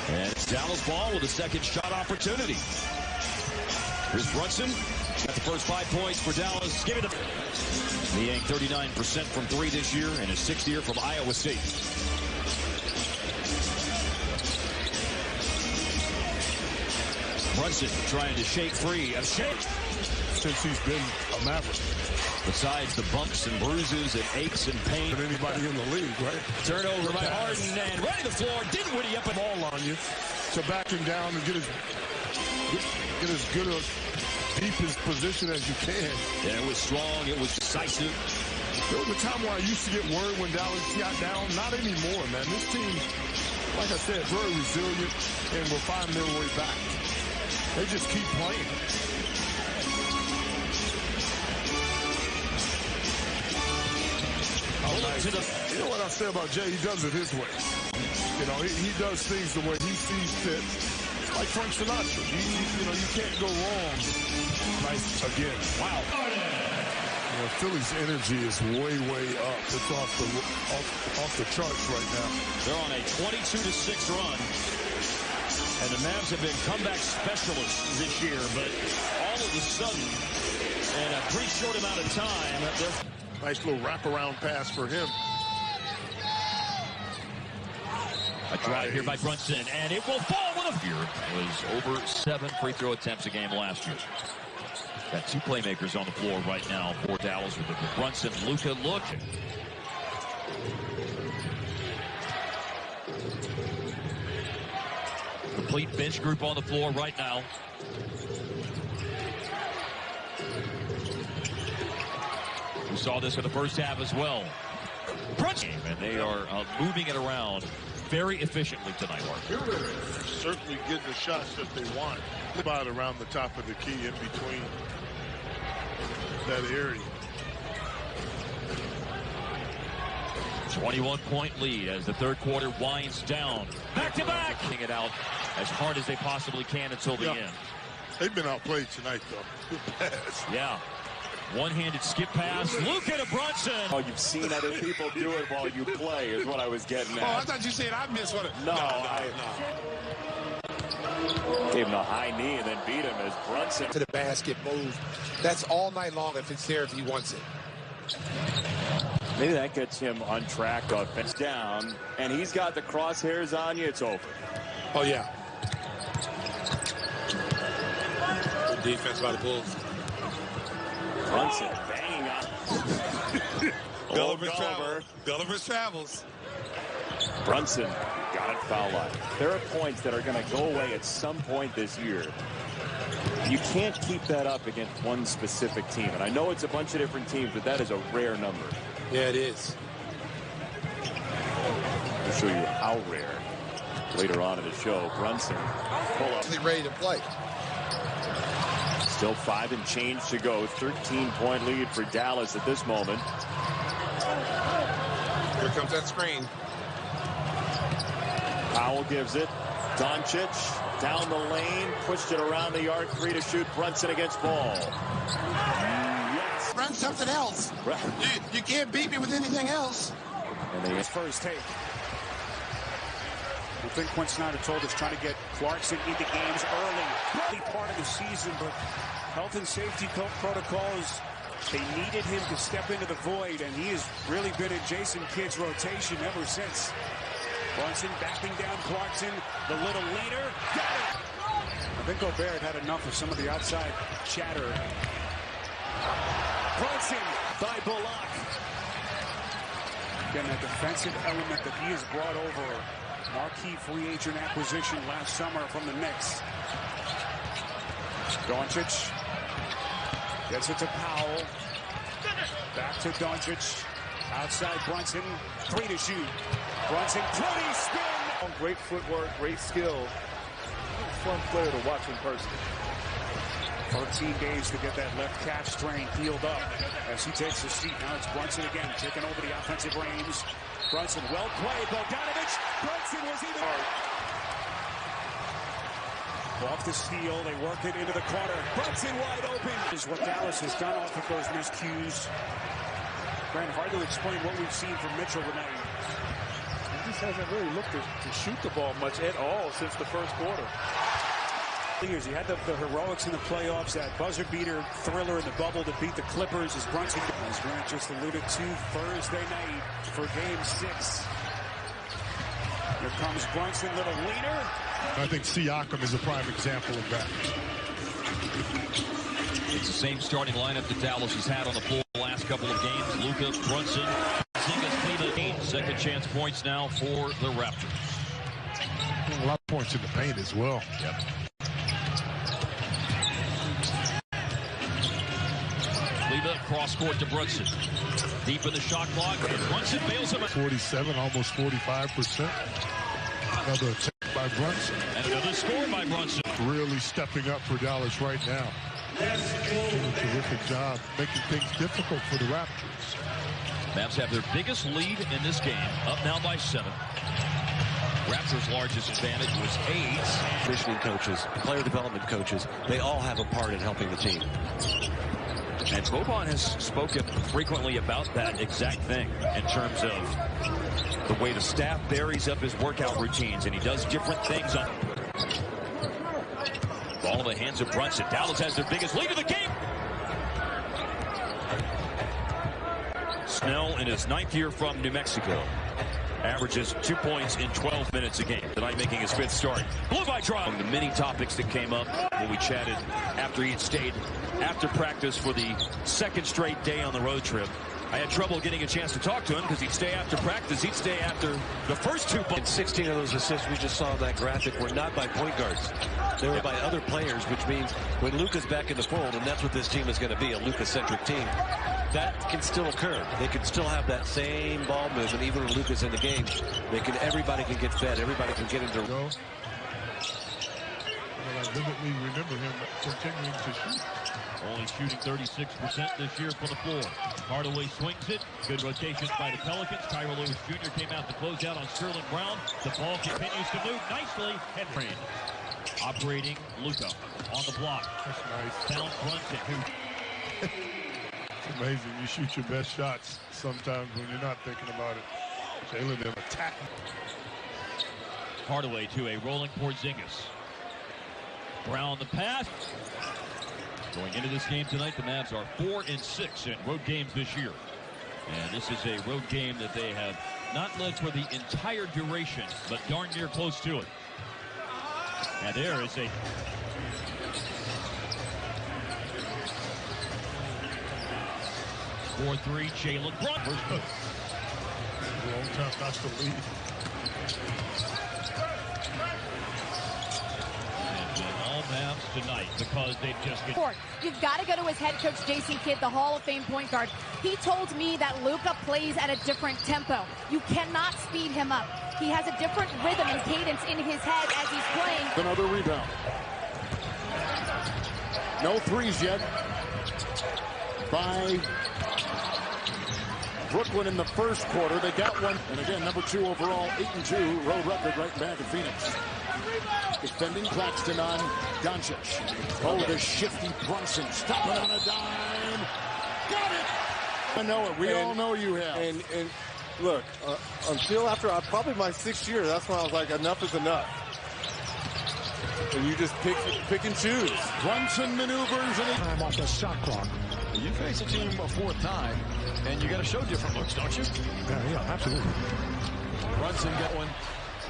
And it's Dallas ball with a second shot opportunity. Here's Brunson. Got the first 5 points for Dallas. Give it to Niang, 39% from 3 this year and his 6th year from Iowa State. Brunson trying to shake free. A shake. Since he's been a Maverick. Besides the bumps and bruises and aches and pain. Than anybody in the league, right? Turnover by Harden and running the floor. Dinwiddie up and ball on you. So back him down and get as good a deepest position as you can. Yeah, it was strong. It was decisive. There was a time where I used to get worried when Dallas got down. Not anymore, man. This team, like I said, very resilient and will find their way back. They just keep playing. Nice. You know what I say about Jay? He does it his way. You know, he does things the way he sees fit. Like Frank Sinatra. You can't go wrong. Nice again. Wow. You know, Philly's energy is way up. It's off the charts right now. They're on a 22-6 run. And the Mavs have been comeback specialists this year, but all of a sudden, in a pretty short amount of time, they're... Nice little wraparound pass for him. A drive here by Brunson, and it will fall with a fear. It was over 7 free throw attempts a game last year. Got 2 playmakers on the floor right now for Dallas with Brunson, Luka looking. Complete bench group on the floor right now. We saw this in the first half as well. Brunson, and they are moving it around very efficiently tonight, Mark. Certainly getting the shots that they want. About around the top of the key in between that area. 21-point lead as the third quarter winds down. Back-to-back. Getting it out as hard as they possibly can until the end. They've been outplayed tonight, though. Good pass. Yeah. One-handed skip pass. Luka to Brunson. Oh, you've seen other people do it while you play is what I was getting at. Oh, I thought you said I missed one. No. Gave him a high knee and then beat him as Brunson. To the basket move. That's all night long if it's there if he wants it. Maybe that gets him on track. Offense down, and he's got the crosshairs on you. It's over. Oh, yeah. Good defense by the Bulls. Brunson banging on. Gulliver's travels. Brunson got it foul line. There are points that are going to go away at some point this year. You can't keep that up against one specific team. And I know it's a bunch of different teams, but that is a rare number. Yeah, it is. I'll show you how rare later on in the show. Brunson pull up. Ready to play. Still 5 and change to go. 13-point lead for Dallas at this moment. Here comes that screen. Powell gives it. Doncic Down the lane, pushed it around the arc, 3 to shoot. Brunson against Ball. Yes. Run something else. You can't beat me with anything else. And they first take. I think Quinn Snyder told us trying to get Clarkson into games early part of the season, but health and safety protocols, they needed him to step into the void, and he has really been in Jason Kidd's rotation ever since. Brunson backing down Clarkson, the little leader. Got it! I think Gobert had enough of some of the outside chatter. Brunson by Bullock. Again, that defensive element that he has brought over. Marquee free agent acquisition last summer from the Knicks. Doncic gets it to Powell. Back to Doncic. Outside Brunson. 3 to shoot. Brunson, 20 spin. Great footwork, great skill. Fun player to watch in person. 13 days to get that left calf strain healed up as he takes a seat. Now it's Brunson again, taking over the offensive reins. Brunson, well played. Bogdanovich. Brunson was even. Off the steal. They work it into the corner. Brunson wide open. Is what Dallas has done off of those miscues. Brent, hard to explain what we've seen from Mitchell tonight. He just hasn't really looked to shoot the ball much at all since the first quarter. He had the heroics in the playoffs, that buzzer beater thriller in the bubble to beat the Clippers as Brunson, as Grant just alluded to, Thursday night for Game 6. Here comes Brunson, little leader. I think Siakam is a prime example of that. It's the same starting lineup that Dallas has had on the floor the last couple of games. Luka, Brunson, second chance points now for the Raptors. A lot of points in the paint as well. Yep. Cross court to Brunson. Deep in the shot clock. Brunson bails him. 47, almost 45%. Another attack by Brunson. And another score by Brunson. Really stepping up for Dallas right now. Doing a terrific job making things difficult for the Raptors. Mavs have their biggest lead in this game, up now by 7. Raptors' largest advantage was 8. Conditioning coaches, player development coaches, they all have a part in helping the team. And Boban has spoken frequently about that exact thing in terms of the way the staff varies up his workout routines, and he does different things on. Ball in the hands of Brunson. Dallas has their biggest lead of the game. Snell in his 9th year from New Mexico averages 2 points in 12 minutes a game. Tonight making his 5th start. Blue by draw. The many topics that came up when we chatted after he'd stayed after practice for the 2nd straight day on the road trip. I had trouble getting a chance to talk to him because he'd stay after practice. He'd stay after the first 2 points. 16 of those assists we just saw on that graphic were not by point guards. They were by other players, which means when Luka's back in the fold, and that's what this team is going to be, a Luka-centric team, that can still occur. They can still have that same ball movement, even when Luka's in the game. Everybody can get fed. Everybody can get into. Well, I vividly remember him continuing to shoot. Only shooting 36% this year from the floor. Hardaway swings it. Good rotations by the Pelicans. Tyra Lewis Jr. came out to close out on Sterling Brown. The ball continues to move nicely. And operating Luka on the block. That's nice. Down Brunson. It's amazing. You shoot your best shots sometimes when you're not thinking about it. Jalen them attacking. Hardaway to a rolling Porzingis. Brown the pass. Going into this game tonight, the Mavs are 4-6 in road games this year. And this is a road game that they have not led for the entire duration, but darn near close to it. And there is a 4-3, Jalen Brunson. Long time not to lead. Mavs tonight because they've just get. You've got to go to his head coach, Jason Kidd, the Hall of Fame point guard. He told me that Luka plays at a different tempo. You cannot speed him up. He has a different rhythm and cadence in his head as he's playing. Another rebound. No threes yet by Brooklyn in the first quarter. They got one. And again, number 2 overall, 8-2, road record right back in Phoenix. Defending Claxton on Doncic. Oh, the shifty Brunson. Stopping on a dime. Got it! I know it. We all know you have. And look, until after probably my 6th year, that's when I was like, enough is enough. And you just pick and choose. Brunson maneuvers and time off the shot clock. You face a team a 4th time, and you got to show different looks, don't you? Yeah, absolutely. Brunson got one.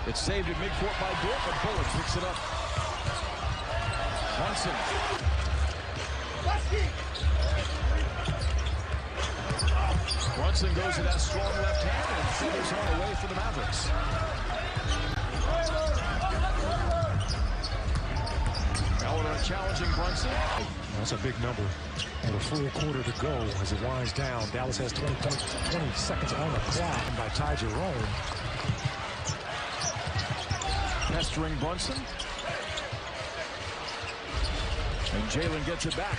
It's saved at midcourt by Dort, but Bullock picks it up. Brunson. Brunson goes to that strong left hand and feathers on away for the Mavericks. Elder challenging Brunson. That's a big number. And a full quarter to go as it winds down. Dallas has 20 seconds on the clock by Ty Jerome. Pestering Brunson. And Jalen gets it back.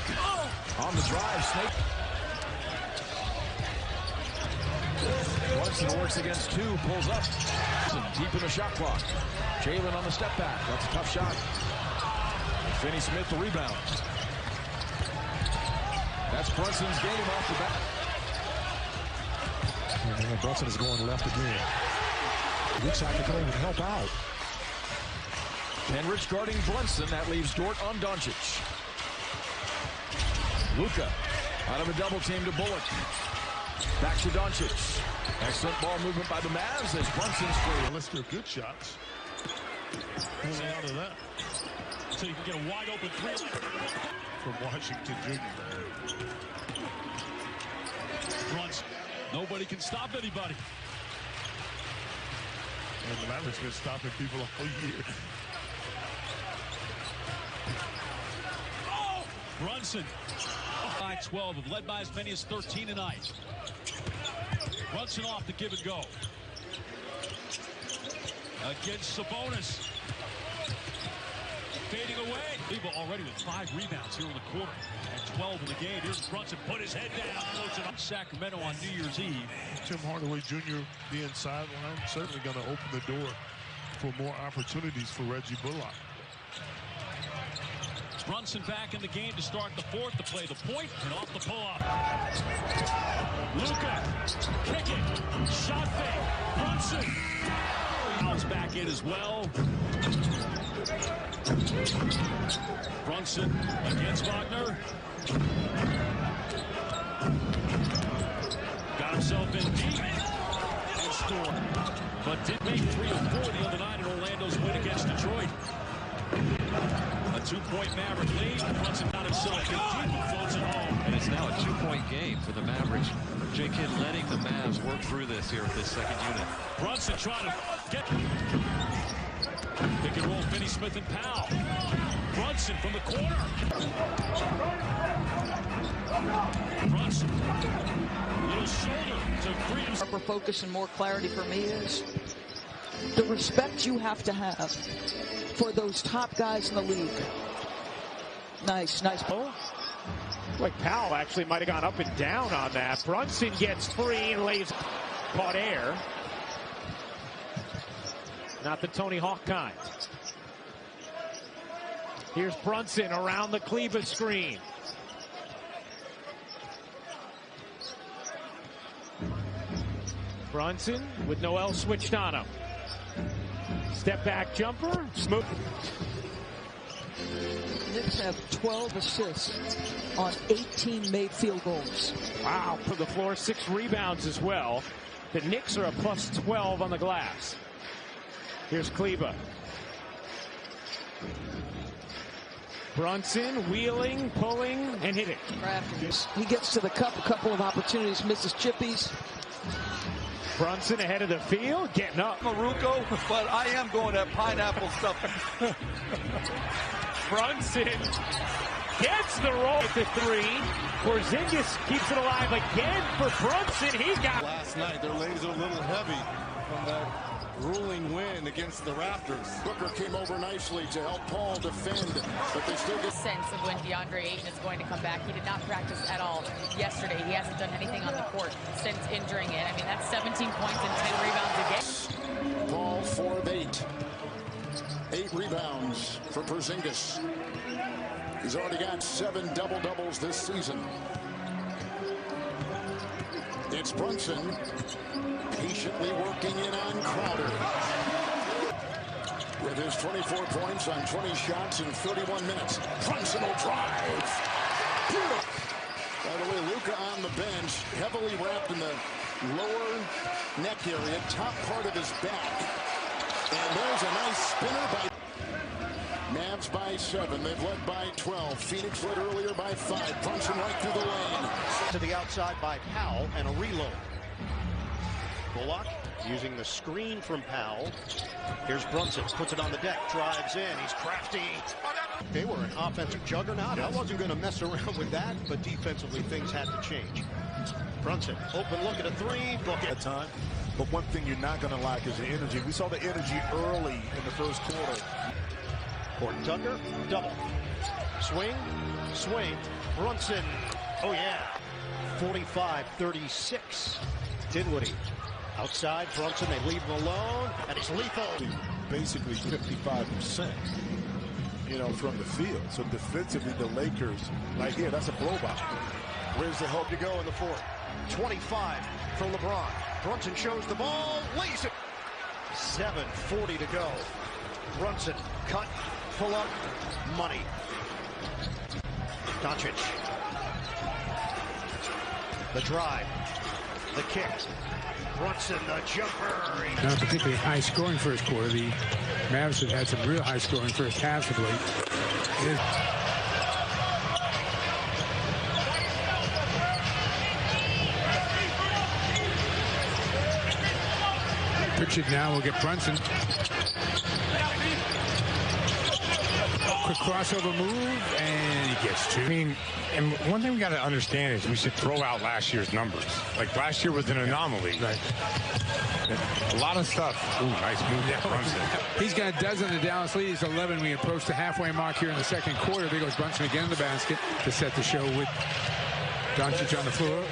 On the drive, Snake. Brunson works against 2, pulls up. Deep in the shot clock. Jalen on the step back. That's a tough shot. Finney Smith the rebound. That's Brunson's game off the bat. And Brunson is going left again. Looks like they're going to help out. Kenrich guarding Brunson. That leaves Dort on Doncic. Luka out of a double team to Bullock. Back to Doncic. Excellent ball movement by the Mavs as Brunson's free. Unless they're good shots. Hold on to that. So you can get a wide open 3 from Washington Jr. Brunson. Nobody can stop anybody. And the Mavericks been stopping people all year. Brunson. By 12 have led by as many as 13 tonight. Brunson off the give and go. Against Sabonis. Fading away. Leva already with 5 rebounds here in the quarter. And 12 in the game. Here's Brunson. Put his head down. Close it on Sacramento on New Year's Eve. Tim Hardaway Jr. being sidelined certainly going to open the door for more opportunities for Reggie Bullock. Brunson back in the game to start the 4th to play the point and off the pull-up. Luka, kick it, shot fake, Brunson. Fouls back in as well. Brunson against Wagner. Got himself in deep and scored. But did make 3 of 4 the other night in Orlando's win against Detroit. A 2-point Maverick lead. Brunson got himself in deep and floats it home. And it's now a 2-point game for the Mavericks. J. Kidd letting the Mavs work through this here with this second unit. Brunson trying to get... Pick and roll, Finney Smith and Powell. Brunson from the corner. Brunson. Little shoulder to freedom. Sharper focus and more clarity for me is the respect you have to have for those top guys in the league. Nice ball. Like Powell actually might have gone up and down on that. Brunson gets free and lays caught air. Not the Tony Hawk kind. Here's Brunson around the Kleba screen. Brunson with Noel switched on him. Step back jumper. Smooth. Knicks have 12 assists on 18 made field goals. Wow, for the floor, 6 rebounds as well. The Knicks are a plus 12 on the glass. Here's Kleba. Brunson wheeling, pulling, and hitting. He gets to the cup, a couple of opportunities, misses chippies. Brunson ahead of the field, getting up. Maruko, but I am going that pineapple stuff. Brunson gets the roll at the 3. Porzingis keeps it alive again for Brunson. He got last night. Their legs are a little heavy from that grueling win against the Raptors. Booker came over nicely to help Paul defend, but they still get sense of when DeAndre Ayton is going to come back. He did not practice at all yesterday. He hasn't done anything on the court since injuring it. I mean, that's 17 points and 10 rebounds a game. Paul 4 of 8. 8 rebounds for Porzingis. He's already got 7 double-doubles this season. It's Brunson patiently working in on Crowder. With his 24 points on 20 shots in 31 minutes. Brunson will drive. Beautiful. By the way, Luka on the bench, heavily wrapped in the lower neck area, top part of his back. And there's a nice spinner by Mavs by 7. They've led by 12. Phoenix led earlier by 5. Brunson right through the lane. To the outside by Powell and a reload. Bullock using the screen from Powell. Here's Brunson, puts it on the deck, drives in, he's crafty. They were an offensive juggernaut. I wasn't going to mess around with that, but defensively things had to change. Brunson, open look at a 3, book it. Time. But one thing you're not going to lack is the energy. We saw the energy early in the first quarter. Horton Tucker, double. Swing, swing. Brunson, oh yeah. 45-36. Dinwiddie. Outside, Brunson, they leave him alone, and he's lethal. Basically 55%, from the field. So defensively, the Lakers, right here, that's a blowout. Where's the help to go in the fourth? 25 for LeBron. Brunson shows the ball, lays it. 7:40 to go. Brunson, cut, pull up, money. Doncic. The drive, the kick. Brunson, the jumper. Not a particularly high-scoring first quarter. The Mavs have had some real high-scoring first halves of late. Pritchard now will get Brunson. Quick crossover move, and he gets 2. I mean, and one thing we got to understand is we should throw out last year's numbers. Like, last year was an anomaly. Right. A lot of stuff. Ooh, nice move there, Brunson. He's got a dozen. The Dallas lead is 11. We approach the halfway mark here in the second quarter. There goes Brunson again in the basket to set the show with Doncic on the floor.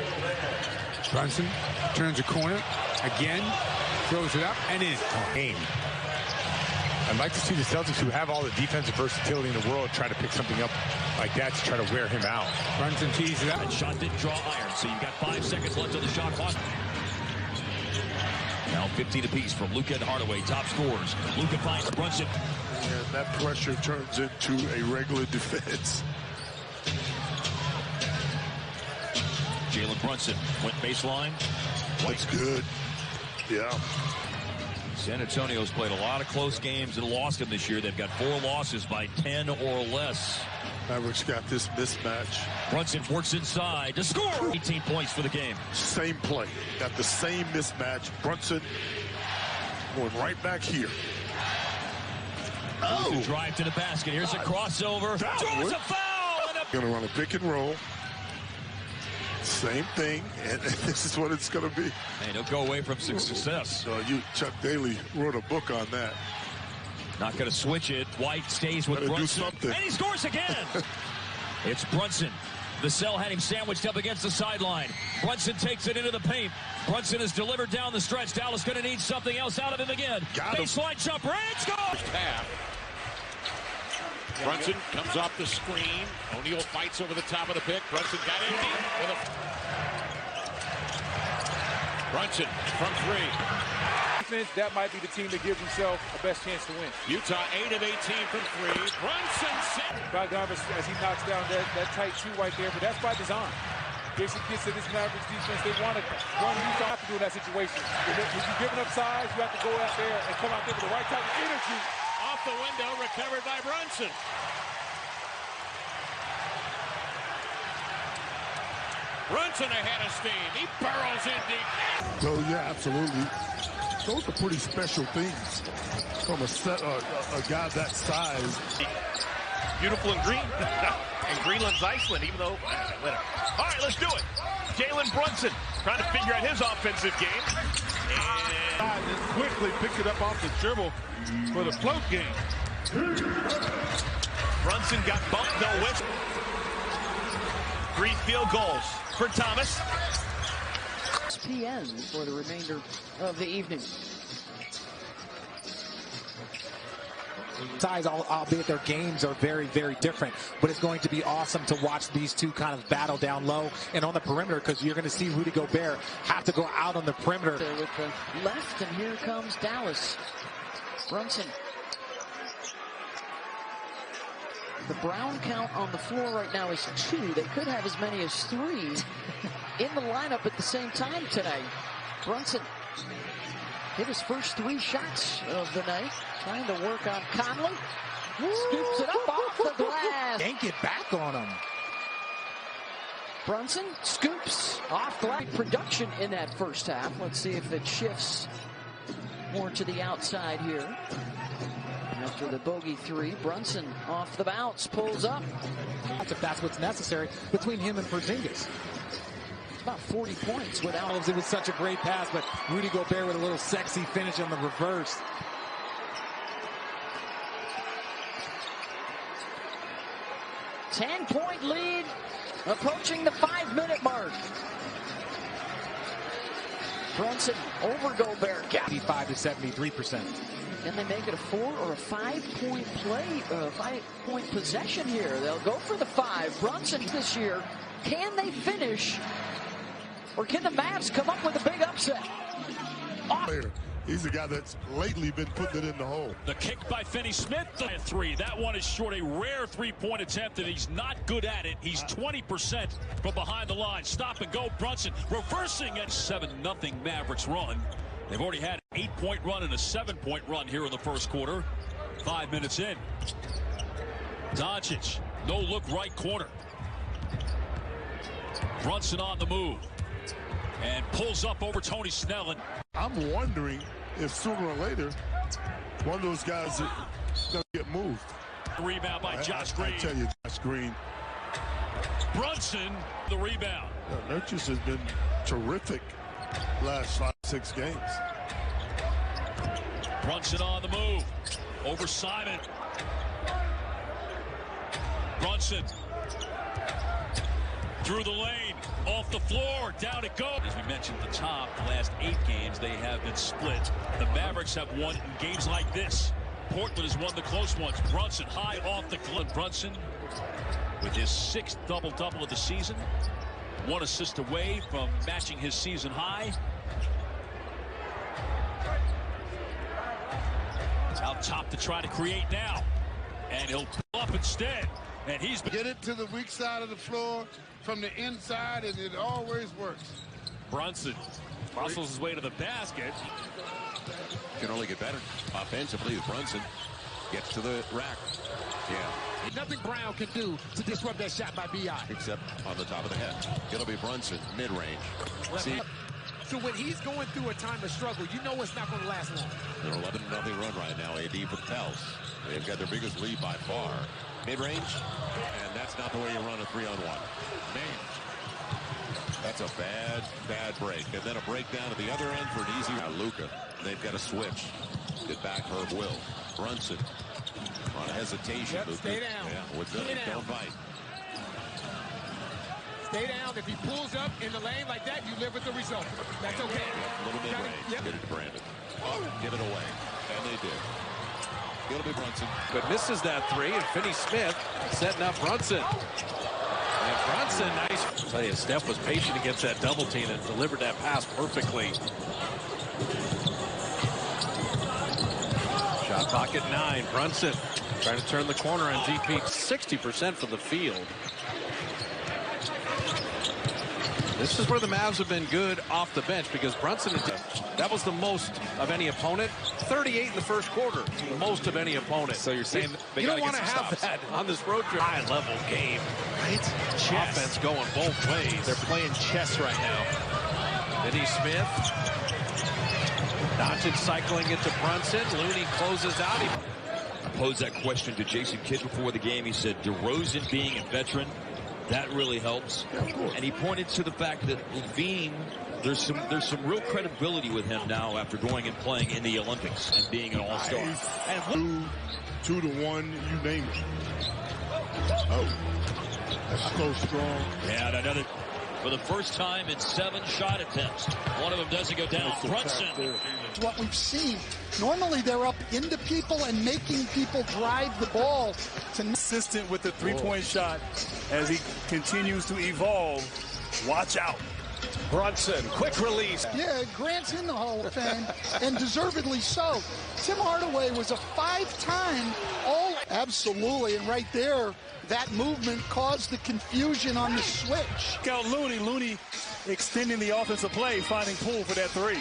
Brunson turns a corner again, throws it up, and is game. I'd like to see the Celtics, who have all the defensive versatility in the world, try to pick something up like that to try to wear him out. Brunson tees it up. That shot didn't draw iron, so you've got 5 seconds left on the shot clock. Now 15 apiece from Luka and Hardaway, top scorers. Luka finds Brunson. And that pressure turns into a regular defense. Jalen Brunson went baseline. That's good. Yeah. San Antonio's played a lot of close games and lost them this year. They've got 4 losses by 10 or less. Mavericks got this mismatch. Brunson works inside to score. 18 points for the game. Same play. Got the same mismatch. Brunson going right back here. Oh! Drive to the basket. Here's a crossover. Draws a foul. Going to run a pick and roll. Same thing, and this is what it's going to be. And he'll go away from success. So Chuck Daly wrote a book on that. Not going to switch it. White stays with Brunson. And he scores again. It's Brunson. The cell had him sandwiched up against the sideline. Brunson takes it into the paint. Brunson is delivered down the stretch. Dallas going to need something else out of him again. Baseline jumper, and it's gone. Brunson comes off the screen. O'Neal fights over the top of the pick. Brunson got in deep with a... Brunson from 3. That might be the team that gives himself the best chance to win. Utah 8 of 18 from 3. Brunson Bogdanovich, as he knocks down that tight 2 right there, but that's by design. Jason gets to this Mavericks defense. They want to run Utah to do in that situation. If you're giving up size, you have to go out there and come out there with the right type of energy. Off the window, recovered by Brunson. Brunson ahead of steam. He burrows in deep. Oh, yeah, absolutely. Those are pretty special things from a guy that size. Beautiful in green. And Greenland's Iceland, even though... All right, let's do it. Jalen Brunson trying to figure out his offensive game. And quickly picked it up off the dribble for the float game. Brunson got bumped, no whistle. 3 field goals for Thomas. ESPN for the remainder of the evening. Size, albeit their games are very, very different. But it's going to be awesome to watch these two kind of battle down low and on the perimeter, because you're going to see Rudy Gobert have to go out on the perimeter. With the left, and here comes Dallas. Brunson. The Brown count on the floor right now is 2. They could have as many as 3 in the lineup at the same time tonight. Brunson hit his first 3 shots of the night, trying to work on Conley. Scoops it up off the glass. Can't get back on him. Brunson scoops off the glass. Production in that first half. Let's see if it shifts more to the outside here. After the bogey 3, Brunson off the bounce, pulls up. If that's what's necessary between him and Porzingis. About 40 points without. It was such a great pass, but Rudy Gobert with a little sexy finish on the reverse. Ten-point lead, approaching the 5-minute mark. Brunson over Gobert. 85 to 73%. Can they make it a 4 or a 5-point play, 5-point possession here? They'll go for the 5. Brunson this year. Can they finish? Or can the Mavs come up with a big upset? He's the guy that's lately been putting it in the hole. The kick by Finney-Smith, the 3. That one is short, a rare 3-point attempt, and he's not good at it. He's 20% from behind the line. Stop and go, Brunson reversing at 7-0 Mavericks run. They've already had an 8-point run and a 7-point run here in the first quarter. 5 minutes in. Doncic, no look right corner. Brunson on the move. And pulls up over Tony Snell. I'm wondering if sooner or later one of those guys is going to get moved. Rebound by Josh Green. I tell you, Josh Green. Brunson, the rebound. Nurkic has been terrific last 5-6 games. Brunson on the move. Over Simon. Brunson. Through the lane, off the floor, down it goes. As we mentioned at the top, the last 8 games, they have been split. The Mavericks have won in games like this. Portland has won the close ones. Brunson high off the glove. Brunson with his 6th double-double of the season. 1 assist away from matching his season high. Out top to try to create now. And he'll pull up instead. And he's get it to the weak side of the floor from the inside, and it always works. Brunson muscles his way to the basket. Can only get better offensively as Brunson gets to the rack. Yeah. Nothing Brown can do to disrupt that shot by B.I. Except on the top of the head. It'll be Brunson, mid-range. See. So when he's going through a time of struggle, you know it's not going to last long. They're 11-0 run right now. AD for Pels. They've got their biggest lead by far. Mid-range, and that's not the way you run a 3-on-1. Man, that's a bad break. And then a breakdown at the other end for an easy Luka. They've got to switch. Get back Herb Will. Brunson on hesitation. Yep, stay down. Yeah, with the, don't fight. Stay down. If he pulls up in the lane like that, you live with the result. That's okay. A little mid-range. Get it to Brandon. Give it away. And they did. It'll be Brunson. But misses that 3, and Finney-Smith setting up Brunson. And Brunson, nice. I'll tell you, Steph was patient against that double team and delivered that pass perfectly. Shot pocket 9. Brunson trying to turn the corner on GP. 60% from the field. This is where the Mavs have been good off the bench because Brunson, that was the most of any opponent. 38 in the first quarter, the most of any opponent. So you're saying you don't want to have that on this road trip. High-level game, right? Chess. Offense going both ways. They're playing chess right now. Finney-Smith. Doncic cycling it to Brunson. Looney closes out. I posed that question to Jason Kidd before the game. He said DeRozan being a veteran, that really helps. And he pointed to the fact that Levine, there's some real credibility with him now after going and playing in the Olympics and being an all-star. And 2-1, you name it. Oh, that's so strong. Yeah, another for the first time in 7 shot attempts. One of them doesn't go down. Brunson. What we've seen. Normally they're up into people and making people drive the ball. Consistent with the three-point shot as he continues to evolve. Watch out. Brunson, quick release. Yeah, Grant's in the Hall of Fame, and deservedly so. Tim Hardaway was a 5-time All. Absolutely, and right there, that movement caused the confusion on the switch. Look out Looney extending the offensive play, finding Poole for that three.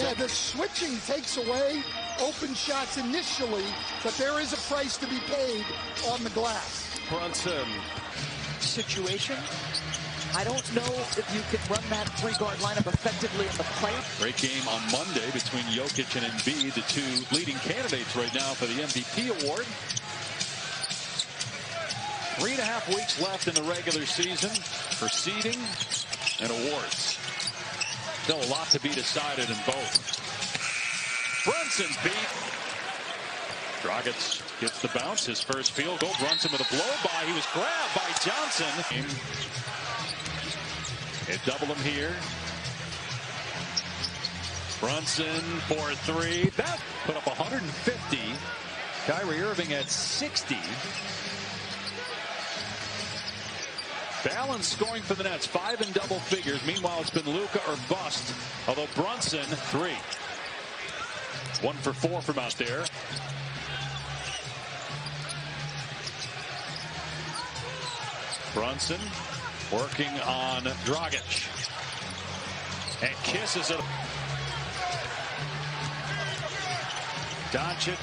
Yeah, the switching takes away open shots initially, but there is a price to be paid on the glass. Brunson. Situation. I don't know if you can run that three-guard lineup effectively in the play. Great game on Monday between Jokic and Embiid, the two leading candidates right now for the MVP award. 3.5 weeks left in the regular season for seeding and awards. Still a lot to be decided in both. Brunson's beat. Dragic gets the bounce, his first field goal. Brunson with a blow-by. He was grabbed by Johnson. They double him here. Brunson for 3. That put up 150. Kyrie Irving at 60. Balance scoring for the Nets. 5 in double figures. Meanwhile, it's been Luka or bust. Although Brunson, 3. 1 for 4 from out there. Brunson working on Dragic. And kisses it. Doncic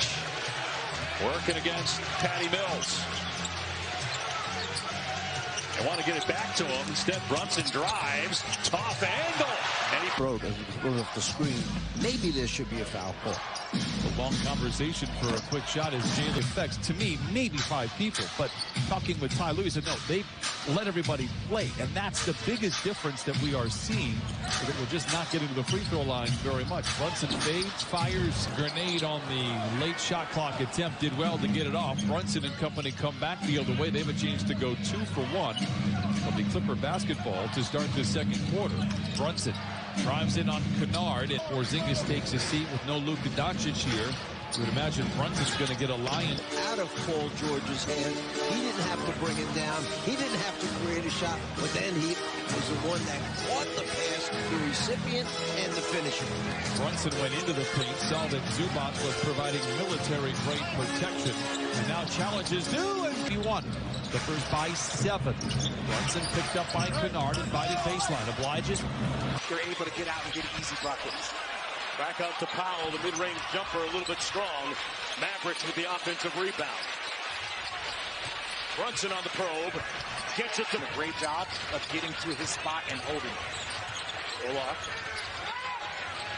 working against Patty Mills. They want to get it back to him. Instead, Brunson drives. Tough angle. And he broke as he goes off the screen. Maybe there should be a foul call. A long conversation for a quick shot as Jalen affects, to me, maybe 5 people. But talking with Ty Lue, he said, no, they let everybody play. And that's the biggest difference that we are seeing, that we're just not getting to the free throw line very much. Brunson fades, fires, grenade on the late shot clock attempt. Did well to get it off. Brunson and company come back the other way. They have a chance to go 2 for 1 of the Clipper basketball to start the second quarter. Brunson drives in on Kennard, and Porzingis takes a seat with no Luka Doncic here. You would imagine Brunson's going to get a lion. Out of Paul George's hand. He didn't have to bring him down. He didn't have to create a shot, but then he was the one that caught the pass, the recipient, and the finisher. Brunson went into the paint, saw that Zubac was providing military-grade protection, and now challenges new, and he won. The first by 7. Brunson picked up by Kennard, invited baseline, obliges. They're able to get out and get easy buckets. Back out to Powell, the mid-range jumper a little bit strong. Mavericks with the offensive rebound. Brunson on the probe. Gets it to a great job of getting to his spot and holding it. Bullock.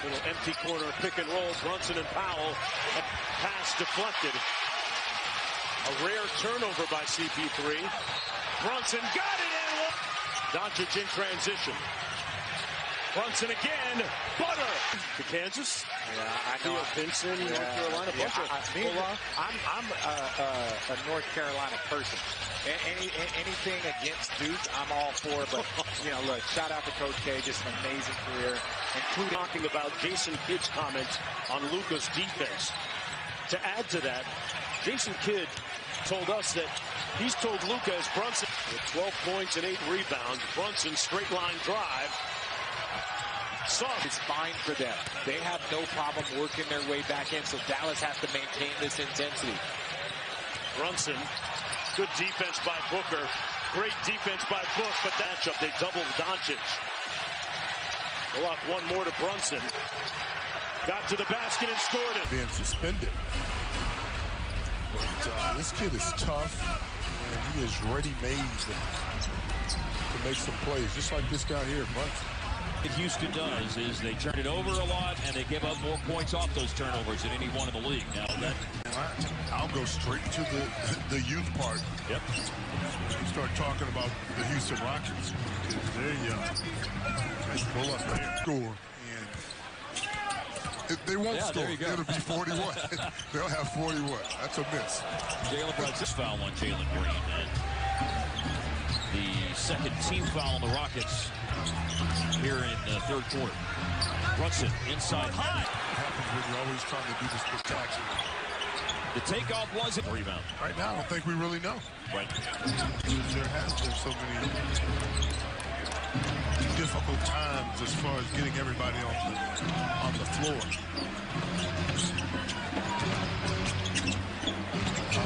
Little empty corner pick and roll. Brunson and Powell. A pass deflected. A rare turnover by CP3. Brunson got it in. Doncic in transition. Brunson again. Butter to Kansas. Yeah, I know. Vincent, North Carolina. I'm a North Carolina person. Anything against Duke, I'm all for. But look, shout out to Coach K. Just an amazing career. Including talking about Jason Kidd's comments on Luka's defense. To add to that, Jason Kidd told us that he's told Luka as Brunson with 12 points and 8 rebounds. Brunson straight line drive. It's fine for them. They have no problem working their way back in, so Dallas has to maintain this intensity. Brunson, good defense by Booker. Great defense by Book, but that's up. They doubled Doncic. Bullock one more to Brunson. Got to the basket and scored it. Being suspended. But this kid is tough, and he is ready-made to make some plays, just like this guy here, Brunson. What Houston does is they turn it over a lot, and they give up more points off those turnovers than any one in the league. Now that I'll go straight to the youth part. Yep. You start talking about the Houston Rockets. They're young. Nice pull up there. Score. And they won't score. It'll be 41. They'll have 41. That's a miss. Jalen Brunson foul on Jalen Green. And the second team foul on the Rockets here in the third quarter. Brunson inside high. Happens when you're always trying to do the spectacular. The takeoff was a rebound. Right now, I don't think we really know. Right. There has been so many difficult times as far as getting everybody on the floor.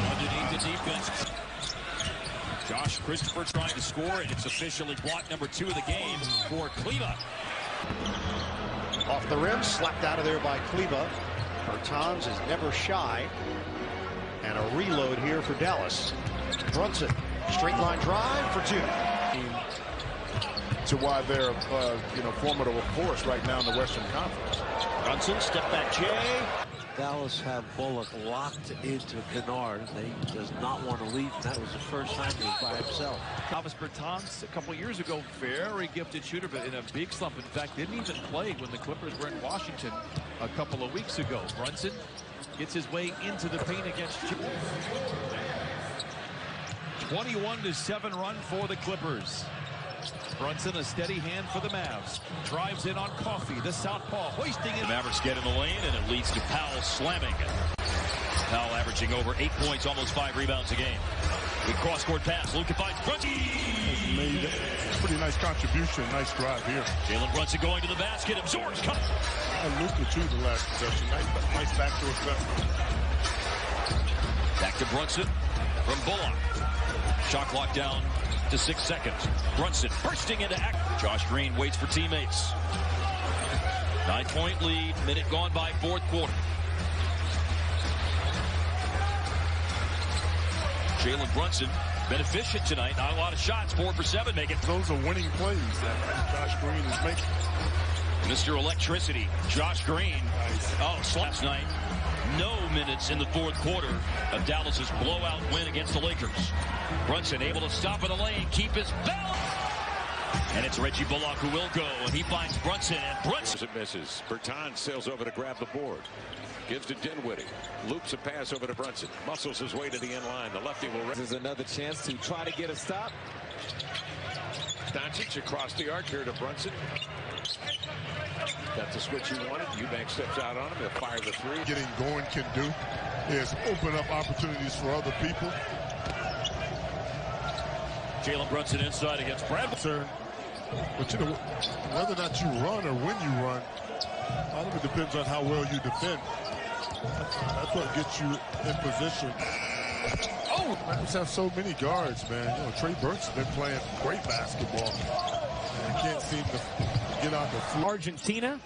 Underneath the defense. Josh Christopher trying to score, and it's officially block number 2 of the game for Kleba. Off the rim, slapped out of there by Kleba. Bertans is never shy. And a reload here for Dallas. Brunson, straight line drive for 2. To why they're formidable force right now in the Western Conference. Brunson, step back Jay. Dallas have Bullock locked into Kennard. He does not want to leave. That was the first time he was by himself. Thomas Bertans, a couple years ago, very gifted shooter, but in a big slump. In fact, didn't even play when the Clippers were in Washington a couple of weeks ago. Brunson gets his way into the paint against 21-7 run for the Clippers. Brunson, a steady hand for the Mavs. Drives in on Coffey, the southpaw, hoisting it. The Mavericks get in the lane, and it leads to Powell slamming. Powell averaging over 8 points, almost 5 rebounds a game. Good cross-court pass. Luka finds Brunson. Made a pretty nice contribution. Nice drive here. Jalen Brunson going to the basket. Absorbs. Luka, too, the last possession. Nice backdoor cut. Back to Brunson from Bullock. Shot clock down to 6 seconds. Brunson bursting into act. Josh Green waits for teammates. 9-point lead. Minute gone by, fourth quarter. Jalen Brunson been efficient tonight. Not a lot of shots. 4 for 7. Make it. Those are winning plays that Josh Green is making. Mr. Electricity, Josh Green. Nice. Oh, last night. No minutes in the fourth quarter of Dallas's blowout win against the Lakers. Brunson able to stop in the lane, keep his balance. And it's Reggie Bullock who will go, and he finds Brunson, and Brunson misses. Bertans sails over to grab the board. Gives to Dinwiddie. Loops a pass over to Brunson. Muscles his way to the end line. The lefty will. This is another chance to try to get a stop. Doncic across the arc here to Brunson. That's the switch he wanted. Eubanks steps out on him. He'll fire the 3. Getting going can do is open up opportunities for other people. Jalen Brunson inside against Bradford. But you know, whether or not you run or when you run, a lot of it depends on how well you defend. That's what gets you in position. Oh, Mavericks have so many guards, man. You know, Trey Burke's been playing great basketball. He can't seem to get on the floor. Argentina.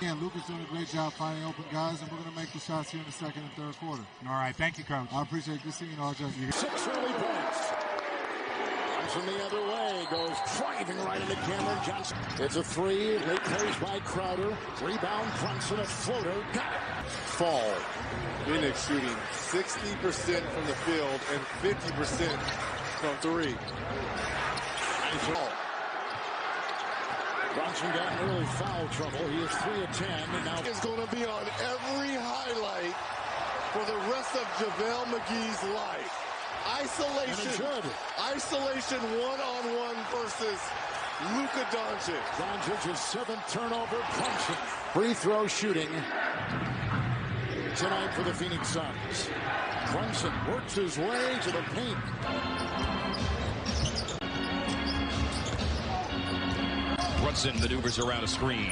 And Luka's doing a great job finding open guys, and we're going to make the shots here in the second and third quarter. All right, thank you, Coach. I appreciate it. Good seeing you, RJ. 6 early points. From the other way, goes driving right into Cameron Johnson. It's a 3, late plays by Crowder. Rebound, Brunson, a floater. Got it. Fall. Phoenix shooting 60% from the field and 50% from 3. Brunson got in early foul trouble. He is 3 of 10, and now is going to be on every highlight for the rest of JaVale McGee's life. Isolation one-on-one versus Luka Doncic. Doncic's 7th turnover. Brunson. Free throw shooting tonight for the Phoenix Suns. Brunson works his way to the paint. Brunson maneuvers around a screen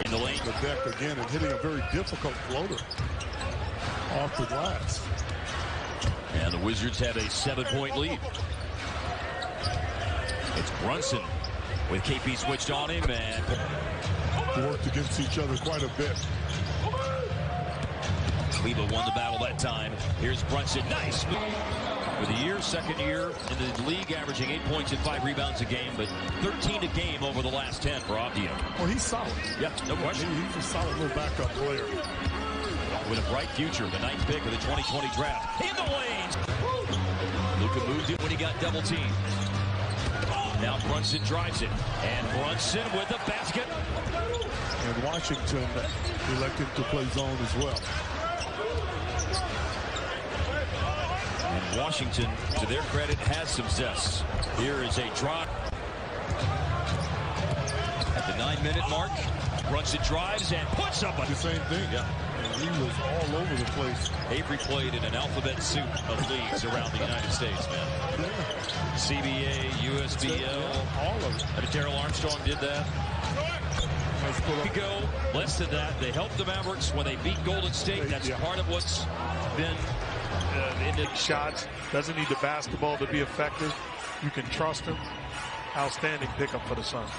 in the lane. The deck again and hitting a very difficult floater off the glass. And the Wizards have a 7-point lead. It's Brunson with KP switched on him and worked against each other quite a bit. Kleba won the battle that time. Here's Brunson. Nice. For the year, second year in the league, averaging 8 points and 5 rebounds a game, but 13 a game over the last 10 for Avdija. Well, he's solid. Yep, no question. He's a solid little backup player. With a bright future, the 9th pick of the 2020 draft. In the lanes. Luka moved it when he got double teamed. Now Brunson drives it. And Brunson with the basket. And Washington elected to play zone as well. And Washington, to their credit, has some zest. Here is a drop. 9-minute mark. Brunson drives and puts up the same thing. Yeah. And he was all over the place. Avery played in an alphabet soup of leagues around the United States, man. CBA, USBL, all of it. Darryl Armstrong did that. Go less than that. They helped the Mavericks when they beat Golden State. That's part of what's been in the shots. Doesn't need the basketball to be effective. You can trust him. Outstanding pickup for the Suns.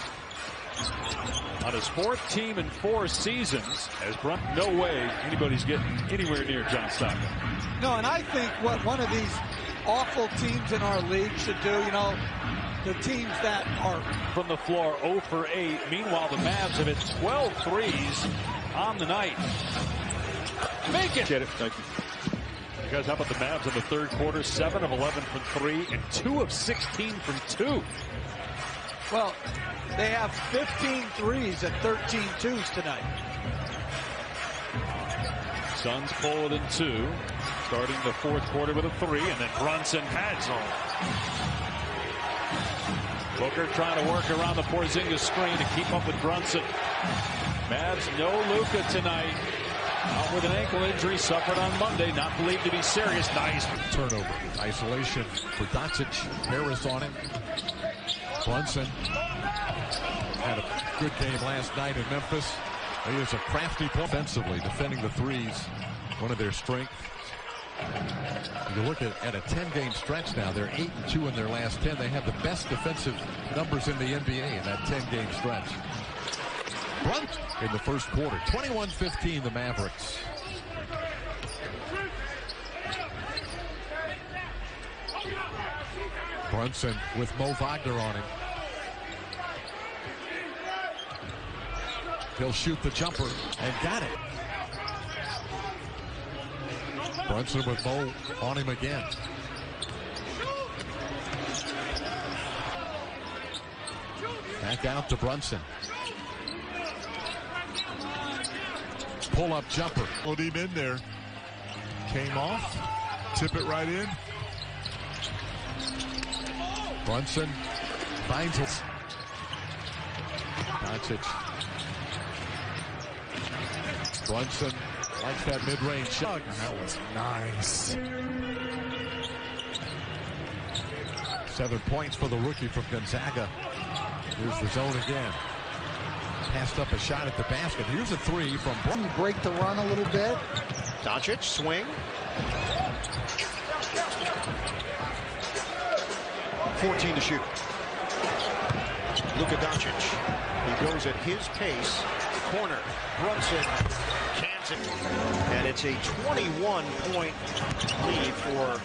On his 4th team in 4 seasons, as Brunson, no way anybody's getting anywhere near John Stockton. No, and I think what one of these awful teams in our league should do, you know, the teams that are from the floor 0 for 8. Meanwhile, the Mavs have hit 12 threes on the night. Make it. Get it. Thank you. Guys, how about the Mavs in the 3rd quarter? 7 of 11 from 3 and 2 of 16 from 2. Well, they have 15 threes and 13 twos tonight. Suns pull within 2, starting the 4th quarter with a 3, and then Brunson pads on. Booker trying to work around the Porzingis screen to keep up with Brunson. Mavs no Luka tonight. Out with an ankle injury suffered on Monday, not believed to be serious. Nice turnover. Isolation for Doncic. Harris on him. Brunson had a good game last night in Memphis. He is a crafty player offensively, defending the threes. One of their strengths. You look at a 10-game stretch now. They're 8-2 in their last 10. They have the best defensive numbers in the NBA in that 10-game stretch. Brunson in the 1st quarter. 21-15 the Mavericks. Brunson with Mo Wagner on him. He'll shoot the jumper and got it. Brunson with Mo on him again. Back out to Brunson. Pull-up jumper. Put him in there. Came off. Tip it right in. Brunson finds it. Doncic. Brunson likes that mid-range shot. That was nice. 7 points for the rookie from Gonzaga. Here's the zone again. Passed up a shot at the basket. Here's a 3 from Brunson. Break the run a little bit. Doncic, swing. 14 to shoot. Luka Doncic. He goes at his pace. Corner. Brunson cans it. And it's a 21-point lead for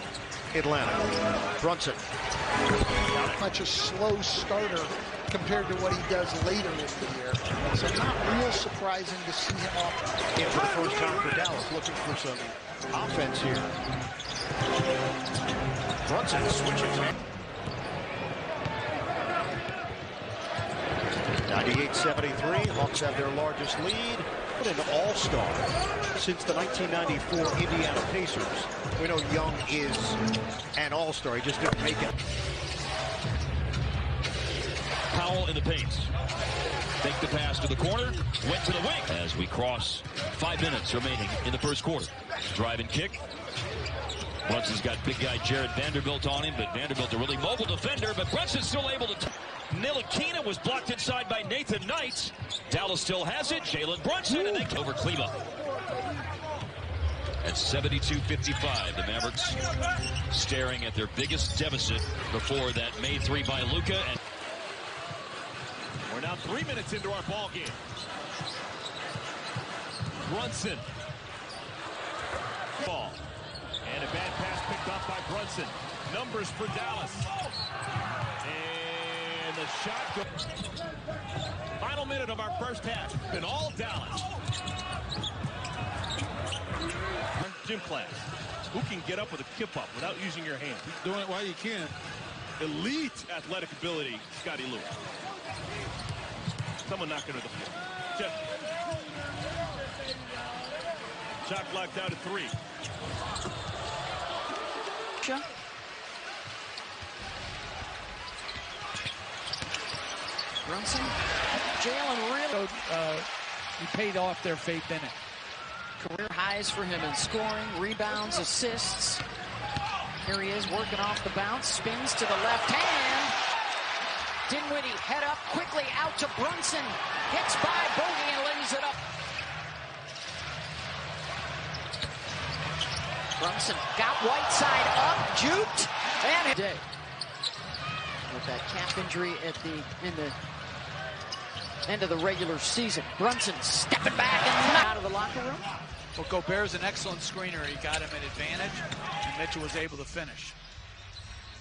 Atlanta. Brunson. Much a slow starter compared to what he does later in the year. So not real surprising to see him off. In for the first time for Dallas, looking for some offense here. Brunson switches. 98-73. Hawks have their largest lead. An all-star since the 1994 Indiana Pacers. We know Young is an all-star. He just didn't make it. Powell in the paint. Take the pass to the corner. Went to the wing. As we cross 5 minutes remaining in the 1st quarter. Drive and kick. Brunson's got big guy Jared Vanderbilt on him, but Vanderbilt a really mobile defender, but Brunson's still able to... Ntilikina was blocked inside by Nathan Knight. Dallas still has it. Jalen Brunson and then over Kleba. At 72-55, the Mavericks staring at their biggest deficit before that made 3 by Luka. And we're now 3 minutes into our ball game. Brunson. Ball. And a bad pass picked off by Brunson. Numbers for Dallas. And the shot goes. Final minute of our first half. Been all Dallas. Gym class. Who can get up with a kip up without using your hands? He's doing it while you can. Elite athletic ability, Scotty Lewis. Someone knocking to the floor. Shot blocked out at 3. Brunson Jalen really he paid off their faith in it. career highs for him in scoring, rebounds, assists. Here he is working off the bounce, spins to the left hand. Dinwiddie head up quickly out to Brunson. Hits by Bogey and lays it up. Brunson got Whiteside up, juked, and day. With that calf injury at in the end of the regular season. Brunson stepping back and out of the locker room. Well, Gobert's an excellent screener. He got him an advantage, and Mitchell was able to finish.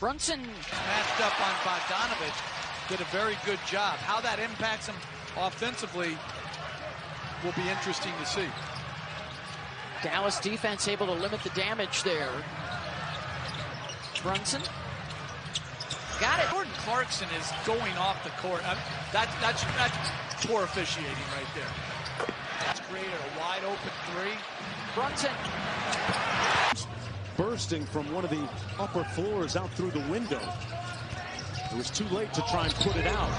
Brunson matched up on Bogdanovich, did a very good job. How that impacts him offensively will be interesting to see. Dallas defense able to limit the damage there. Brunson got it. Jordan Clarkson is going off the court. That's poor officiating right there. That's created a wide open three. Brunson bursting from one of the upper floors out through the window. It was too late to try and put it out.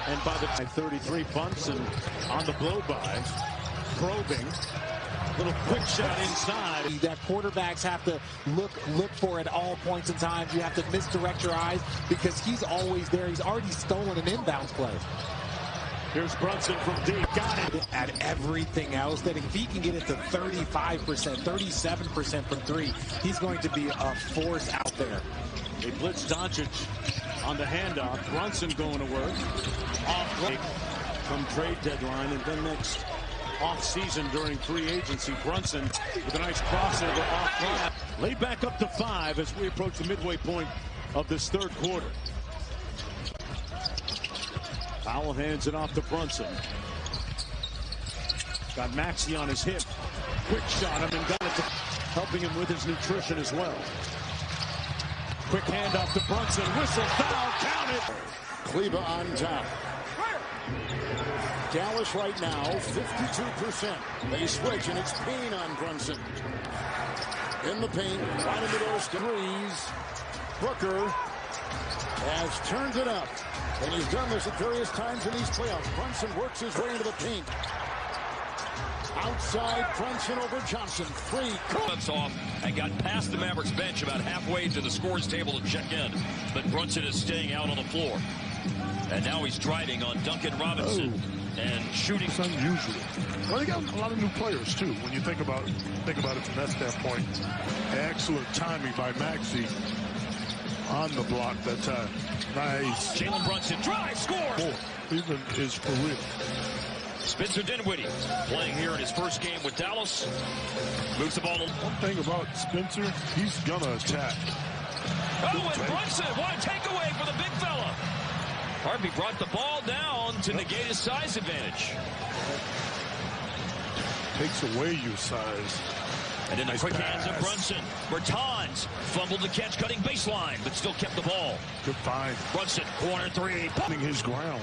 And by the 33, Brunson on the blow-by, probing. Little quick shot inside. That quarterbacks have to look for at all points in time. You have to misdirect your eyes because he's always there. He's already stolen an inbounds play. Here's Brunson from deep. Got it. At everything else, that if he can get it to 35%, 37% from three, he's going to be a force out there. They blitz Doncic on the handoff. Brunson going to work. Off from trade deadline, and then next off-season during free agency. Brunson with a nice crossover off line. Laid back up to 5 as we approach the midway point of this third quarter. Powell hands it off to Brunson. Got Maxey on his hip. Quick shot him and got it to helping him with his nutrition as well. Quick handoff to Brunson. Whistle, foul, count it. Kleba on top. Dallas right now, 52%. They switch, and it's Payne on Brunson. In the paint, right in the those threes. Booker has turned it up, and he's done this at various times in these playoffs. Brunson works his way into the paint. Outside, Brunson over Johnson. Free. Cuts off and got past the Mavericks bench about halfway to the scores table to check in. But Brunson is staying out on the floor. And now he's driving on Duncan Robinson and shooting. It's unusual. Well, they got a lot of new players too. When you think about it from that standpoint, excellent timing by Maxey on the block that time. Nice. Jalen Brunson drive, score. Cleveland is for real. Spencer Dinwiddie playing here in his first game with Dallas. Moves the ball. One thing about Spencer, he's gonna attack. Oh, and Brunson, what a takeaway for the big fella. Harvey brought the ball down to negate his size advantage. Takes away your size. And then the quick hands of Brunson. Bertans fumbled the catch, cutting baseline, but still kept the ball. Good find. Brunson, corner three. Holding his ground.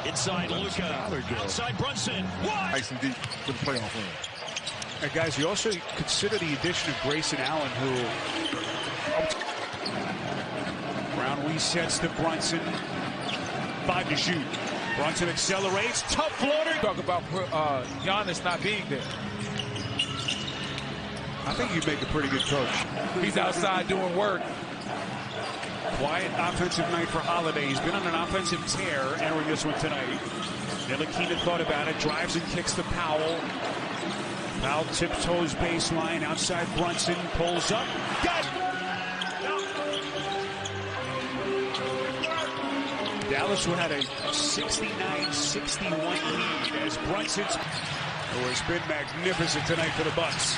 Inside Luka. Outside Brunson. What? Nice and deep for the playoff run. And guys, you also consider the addition of Grayson Allen, who Brown resets to Brunson. 5 to shoot. Brunson accelerates. Tough floater. Talk about Giannis not being there. I think you make a pretty good coach. He's outside doing work. Quiet offensive night for Holiday. He's been on an offensive tear entering this one tonight. Ntilikina thought about it. Drives and kicks to Powell. Powell tiptoes baseline. Outside Brunson. Pulls up. Got it. Dallas would have a 69-61 lead as Brunson's who has been magnificent tonight for the Bucks.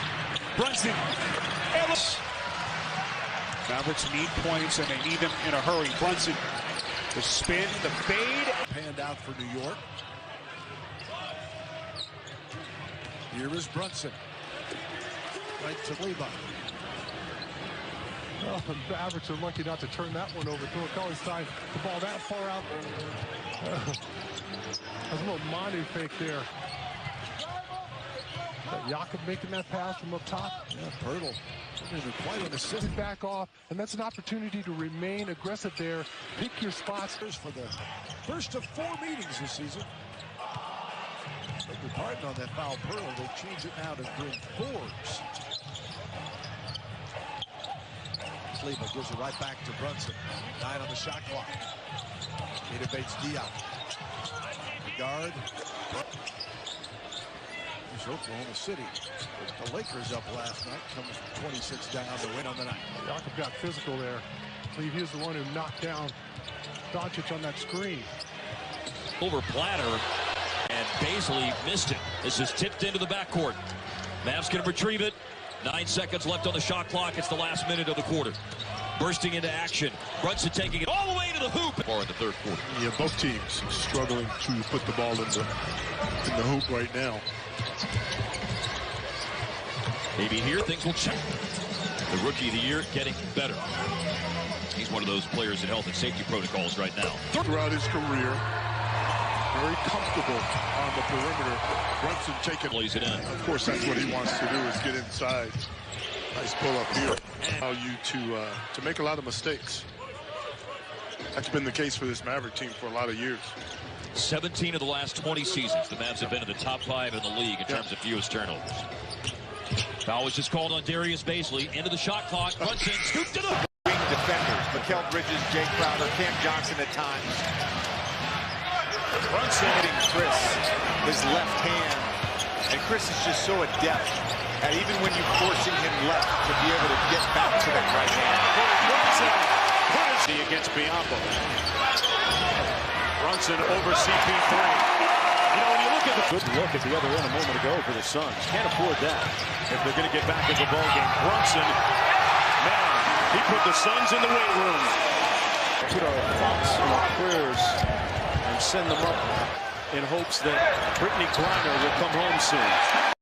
Brunson. Ellis. Mavericks need points, and they need them in a hurry. Brunson, the spin, the fade. Panned out for New York. Here is Brunson. Right to Kleba. Oh, the Mavericks are lucky not to turn that one over. Throw a Cullen's side. The ball that far out. There's a little Manu fake there. Jakob making that pass from up top. Yeah, Pirtle Quite an assist. Back off, and that's an opportunity to remain aggressive there. Pick your spots. For the first of 4 meetings this season. But departing on that foul pearl, they change it now to bring 4s. Sleva gives it right back to Brunson. 9 on the shot clock. He debates Diop. The guard. Here's Oklahoma City. The Lakers up last night. Comes 26 down to win on the night. Jakob got physical there. I believe he was the one who knocked down Doncic on that screen. Over platter, and Baisley missed it. This is tipped into the backcourt. Mavs can retrieve it. 9 seconds left on the shot clock. It's the last minute of the quarter. Bursting into action. Brunson taking it all the way to the hoop. Or in the third quarter. Yeah, both teams struggling to put the ball in the hoop right now. Maybe here things will change. The rookie of the year getting better. He's one of those players in health and safety protocols right now. Throughout his career, very comfortable on the perimeter. Brunson taking plays it in. Of course, that's what he wants to do, is get inside. Nice pull up here. Allow you to make a lot of mistakes. That's been the case for this Maverick team for a lot of years. 17 of the last 20 seasons, the Mavs have been in the top 5 in the league in terms of fewest turnovers. Foul was just called on Darius Baisley. Into the shot clock. Brunson scooped it up. Defenders, Mikal Bridges, Jake Crowder, Cam Johnson at times. Brunson hitting Chris, his left hand. And Chris is just so adept at even when you're forcing him left to be able to get back to that right hand. Brunson against Biombo. Brunson over CP3. You know, when you look at the good look at the other end a moment ago for the Suns, can't afford that if they're going to get back in the ball game. Brunson, man, he put the Suns in the weight room. Put our thoughts and our prayers and send them up in hopes that Brittany Griner will come home soon.